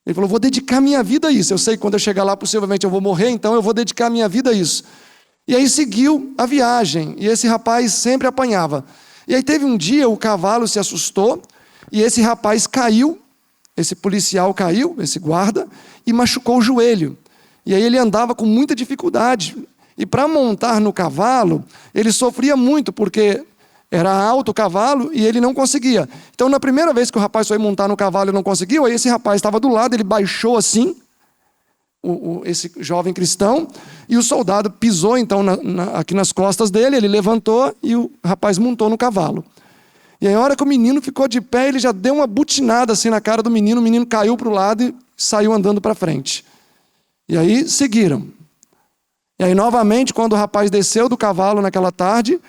A: Ele falou: vou dedicar minha vida a isso. Eu sei que quando eu chegar lá, possivelmente eu vou morrer, então eu vou dedicar minha vida a isso. E aí seguiu a viagem, e esse rapaz sempre apanhava. E aí teve um dia, o cavalo se assustou, e esse rapaz caiu, esse policial caiu, esse guarda, e machucou o joelho. E aí ele andava com muita dificuldade. E para montar no cavalo, ele sofria muito, porque era alto o cavalo e ele não conseguia. Então, na primeira vez que o rapaz foi montar no cavalo e não conseguiu, aí esse rapaz estava do lado, ele baixou assim, esse jovem cristão, e o soldado pisou então aqui nas costas dele, ele levantou e o rapaz montou no cavalo. E aí, a hora que o menino ficou de pé, ele já deu uma butinada assim na cara do menino, o menino caiu para o lado e saiu andando para frente. E aí seguiram. E aí, novamente, quando o rapaz desceu do cavalo naquela tarde,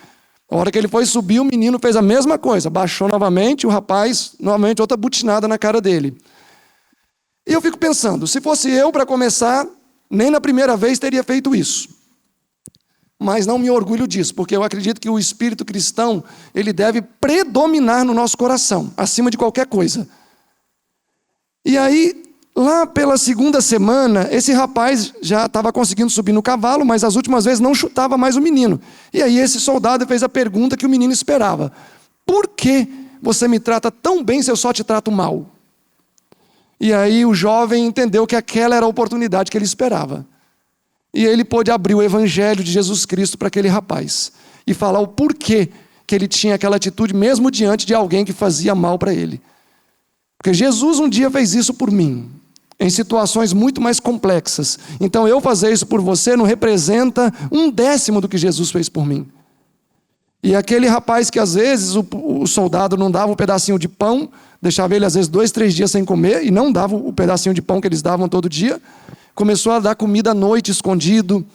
A: a hora que ele foi subir, o menino fez a mesma coisa, baixou novamente, o rapaz, novamente, outra butinada na cara dele. E eu fico pensando, se fosse eu, para começar, nem na primeira vez teria feito isso. Mas não me orgulho disso, porque eu acredito que o espírito cristão, ele deve predominar no nosso coração, acima de qualquer coisa. E aí, lá pela segunda semana, esse rapaz já estava conseguindo subir no cavalo, mas as últimas vezes não chutava mais o menino. E aí esse soldado fez a pergunta que o menino esperava: por que você me trata tão bem se eu só te trato mal? E aí o jovem entendeu que aquela era a oportunidade que ele esperava. E ele pôde abrir o evangelho de Jesus Cristo para aquele rapaz e falar o porquê que ele tinha aquela atitude, mesmo diante de alguém que fazia mal para ele. Porque Jesus um dia fez isso por mim, em situações muito mais complexas. Então eu fazer isso por você não representa 1/10 do que Jesus fez por mim. E aquele rapaz que às vezes o soldado não dava um pedacinho de pão, deixava ele às vezes 2, 3 dias sem comer, e não dava o pedacinho de pão que eles davam todo dia, começou a dar comida à noite escondido,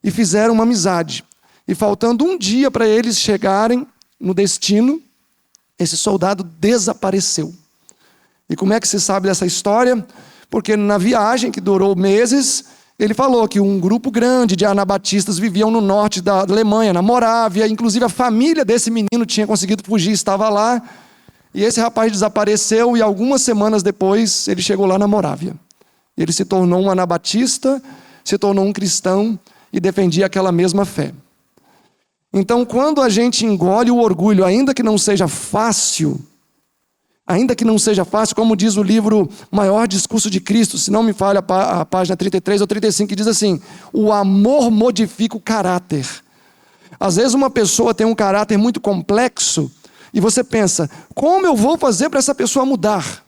A: e fizeram uma amizade. E faltando um dia para eles chegarem no destino, esse soldado desapareceu. E como é que se sabe dessa história? Porque na viagem, que durou meses, ele falou que um grupo grande de anabatistas viviam no norte da Alemanha, na Morávia. Inclusive a família desse menino tinha conseguido fugir, estava lá. E esse rapaz desapareceu e algumas semanas depois ele chegou lá na Morávia. Ele se tornou um anabatista, se tornou um cristão e defendia aquela mesma fé. Então, quando a gente engole o orgulho, ainda que não seja fácil, como diz o livro Maior Discurso de Cristo, se não me falha a página 33 ou 35, que diz assim: o amor modifica o caráter. Às vezes uma pessoa tem um caráter muito complexo e você pensa: como eu vou fazer para essa pessoa mudar?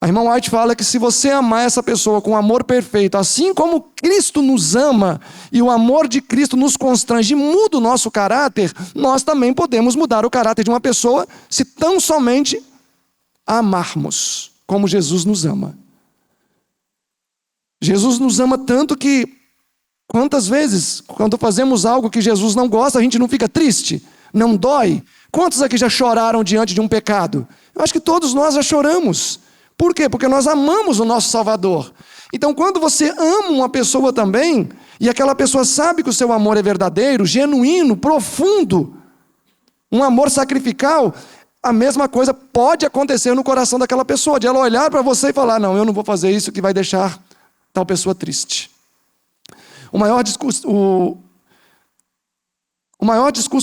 A: A irmã White fala que se você amar essa pessoa com amor perfeito, assim como Cristo nos ama e o amor de Cristo nos constrange e muda o nosso caráter, nós também podemos mudar o caráter de uma pessoa se tão somente a amarmos como Jesus nos ama. Jesus nos ama tanto que, quantas vezes, quando fazemos algo que Jesus não gosta, a gente não fica triste? Não dói? Quantos aqui já choraram diante de um pecado? Eu acho que todos nós já choramos. Por quê? Porque nós amamos o nosso Salvador. Então, quando você ama uma pessoa também, e aquela pessoa sabe que o seu amor é verdadeiro, genuíno, profundo, um amor sacrificial, a mesma coisa pode acontecer no coração daquela pessoa, de ela olhar para você e falar: não, eu não vou fazer isso que vai deixar tal pessoa triste. O maior discurso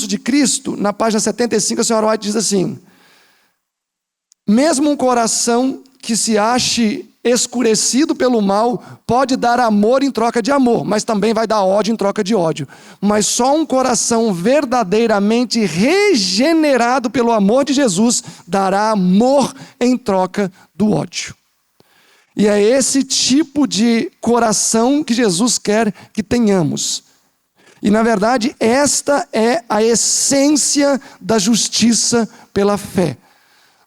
A: de Cristo, na página 75, a senhora White diz assim: mesmo um coração que se ache escurecido pelo mal pode dar amor em troca de amor, mas também vai dar ódio em troca de ódio. Mas só um coração verdadeiramente regenerado pelo amor de Jesus dará amor em troca do ódio. E é esse tipo de coração que Jesus quer que tenhamos. E na verdade, esta é a essência da justiça pela fé.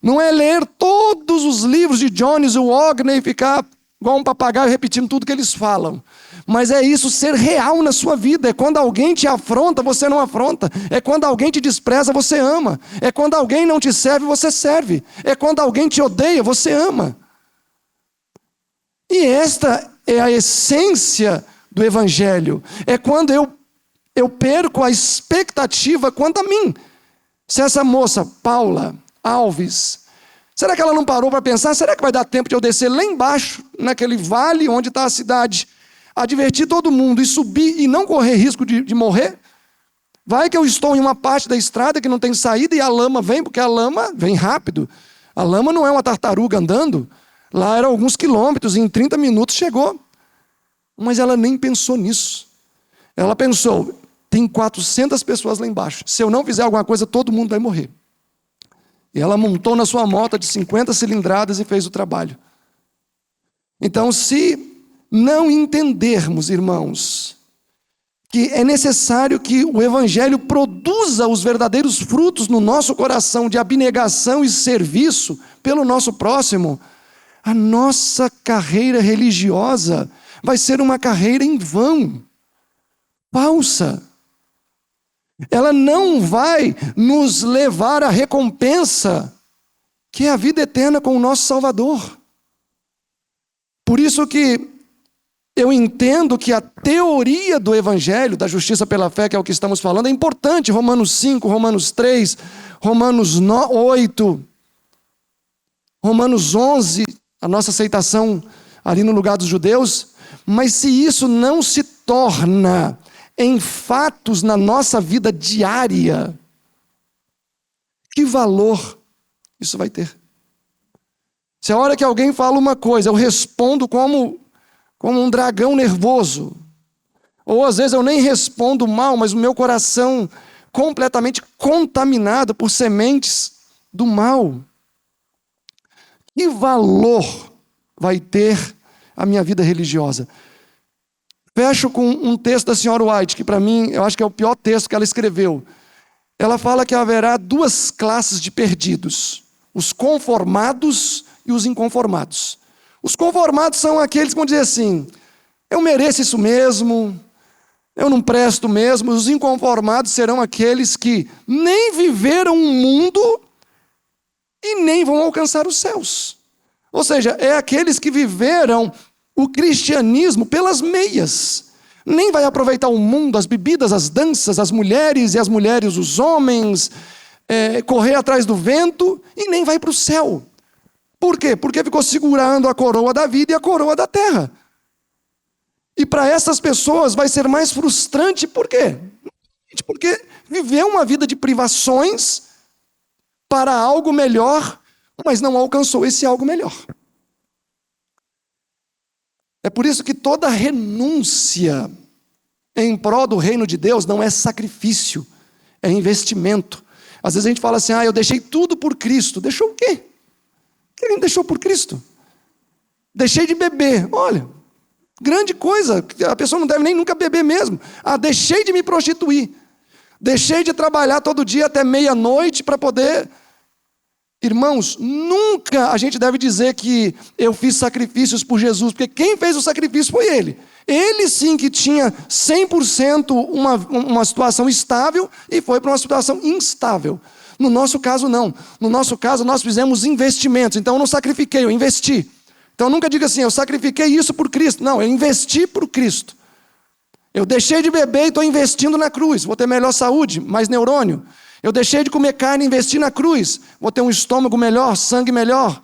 A: Não é ler todos os livros de Jones e Wagner e ficar igual um papagaio repetindo tudo que eles falam. Mas é isso ser real na sua vida. É quando alguém te afronta, você não afronta. É quando alguém te despreza, você ama. É quando alguém não te serve, você serve. É quando alguém te odeia, você ama. E esta é a essência do Evangelho. É quando eu perco a expectativa quanto a mim. Se essa moça, Paula Alves, será que ela não parou para pensar, será que vai dar tempo de eu descer lá embaixo, naquele vale onde está a cidade, advertir todo mundo e subir e não correr risco de morrer? Vai que eu estou em uma parte da estrada que não tem saída e a lama vem, porque a lama vem rápido. A lama não é uma tartaruga andando. Lá eram alguns quilômetros e em 30 minutos chegou. Mas ela nem pensou nisso. Ela pensou, tem 400 pessoas lá embaixo. Se eu não fizer alguma coisa, todo mundo vai morrer. E ela montou na sua moto de 50 cilindradas e fez o trabalho. Então, se não entendermos, irmãos, que é necessário que o Evangelho produza os verdadeiros frutos no nosso coração de abnegação e serviço pelo nosso próximo, a nossa carreira religiosa vai ser uma carreira em vão, falsa. Ela não vai nos levar à recompensa, que é a vida eterna com o nosso Salvador. Por isso que eu entendo que a teoria do Evangelho, da justiça pela fé, que é o que estamos falando, é importante. Romanos 5, Romanos 3, Romanos 8, Romanos 11, a nossa aceitação ali no lugar dos judeus. Mas se isso não se torna em fatos na nossa vida diária, que valor isso vai ter? Se a hora que alguém fala uma coisa, eu respondo como um dragão nervoso, ou às vezes eu nem respondo mal, mas o meu coração completamente contaminado por sementes do mal, que valor vai ter a minha vida religiosa? Fecho com um texto da senhora White, que para mim, eu acho que é o pior texto que ela escreveu. Ela fala que haverá duas classes de perdidos: os conformados e os inconformados. Os conformados são aqueles que vão dizer assim, eu mereço isso mesmo, eu não presto mesmo. Os inconformados serão aqueles que nem viveram um mundo e nem vão alcançar os céus. Ou seja, é aqueles que viveram o cristianismo pelas meias. Nem vai aproveitar o mundo, as bebidas, as danças, as mulheres e as mulheres, os homens, correr atrás do vento e nem vai para o céu. Por quê? Porque ficou segurando a coroa da vida e a coroa da terra. E para essas pessoas vai ser mais frustrante, por quê? Porque viveu uma vida de privações para algo melhor, mas não alcançou esse algo melhor. É por isso que toda renúncia em prol do reino de Deus não é sacrifício, é investimento. Às vezes a gente fala assim, eu deixei tudo por Cristo. Deixou o quê? O que ele deixou por Cristo? Deixei de beber. Olha, grande coisa, a pessoa não deve nem nunca beber mesmo. Deixei de me prostituir. Deixei de trabalhar todo dia até meia-noite para poder... Irmãos, nunca a gente deve dizer que eu fiz sacrifícios por Jesus, porque quem fez o sacrifício foi Ele. Ele sim que tinha 100% uma situação estável e foi para uma situação instável. No nosso caso não. No nosso caso nós fizemos investimentos, então eu não sacrifiquei, eu investi. Então nunca diga assim, eu sacrifiquei isso por Cristo. Não, eu investi por Cristo. Eu deixei de beber e estou investindo na cruz, vou ter melhor saúde, mais neurônio. Eu deixei de comer carne e investi na cruz. Vou ter um estômago melhor, sangue melhor.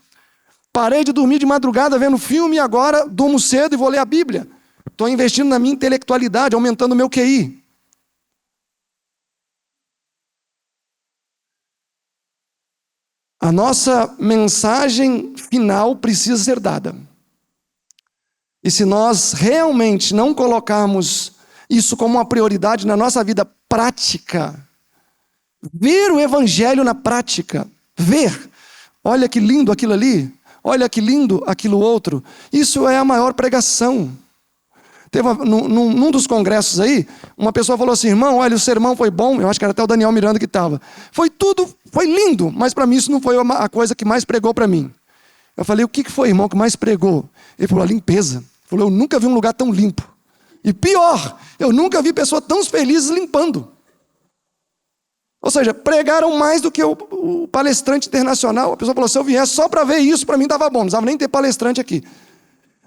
A: Parei de dormir de madrugada vendo filme e agora durmo cedo e vou ler a Bíblia. Estou investindo na minha intelectualidade, aumentando o meu QI. A nossa mensagem final precisa ser dada. E se nós realmente não colocarmos isso como uma prioridade na nossa vida prática, ver o evangelho na prática, ver, olha que lindo aquilo ali, olha que lindo aquilo outro, isso é a maior pregação. Teve num dos congressos aí, uma pessoa falou assim: irmão, olha, o sermão foi bom. Eu acho que era até o Daniel Miranda que estava. Foi lindo, mas para mim isso não foi a coisa que mais pregou para mim. Eu falei: o que foi, irmão, que mais pregou? Ele falou: a limpeza. Ele falou: eu nunca vi um lugar tão limpo. E pior, eu nunca vi pessoas tão felizes limpando. Ou seja, pregaram mais do que o palestrante internacional. A pessoa falou: se eu viesse só para ver isso, para mim estava bom, não precisava nem ter palestrante aqui.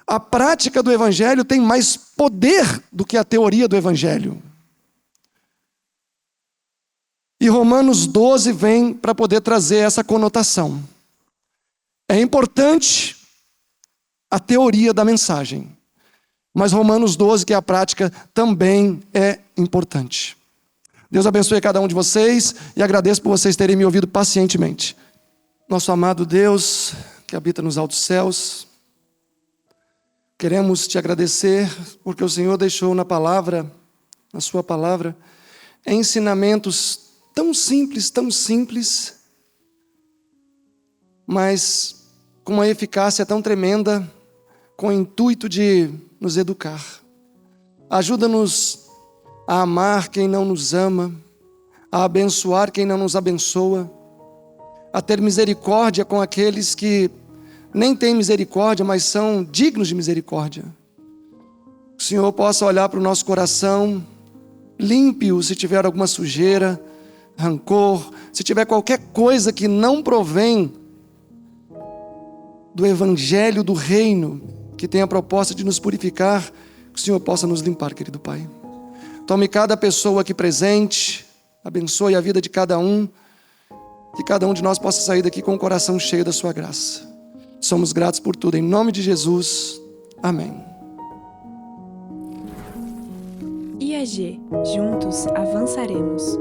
A: A prática do evangelho tem mais poder do que a teoria do evangelho. E Romanos 12 vem para poder trazer essa conotação. É importante a teoria da mensagem, mas Romanos 12, que é a prática, também é importante. Deus abençoe cada um de vocês e agradeço por vocês terem me ouvido pacientemente. Nosso amado Deus, que habita nos altos céus, queremos te agradecer porque o Senhor deixou na sua palavra, ensinamentos tão simples, mas com uma eficácia tão tremenda, com o intuito de nos educar. Ajuda-nos a amar quem não nos ama, a abençoar quem não nos abençoa, a ter misericórdia com aqueles que nem têm misericórdia, mas são dignos de misericórdia. Que o Senhor possa olhar para o nosso coração, limpe-o se tiver alguma sujeira, rancor, se tiver qualquer coisa que não provém do evangelho do reino, que tem a proposta de nos purificar, que o Senhor possa nos limpar, querido Pai. Tome cada pessoa aqui presente, abençoe a vida de cada um, que cada um de nós possa sair daqui com o coração cheio da sua graça. Somos gratos por tudo, em nome de Jesus, amém.
B: IAG, juntos avançaremos.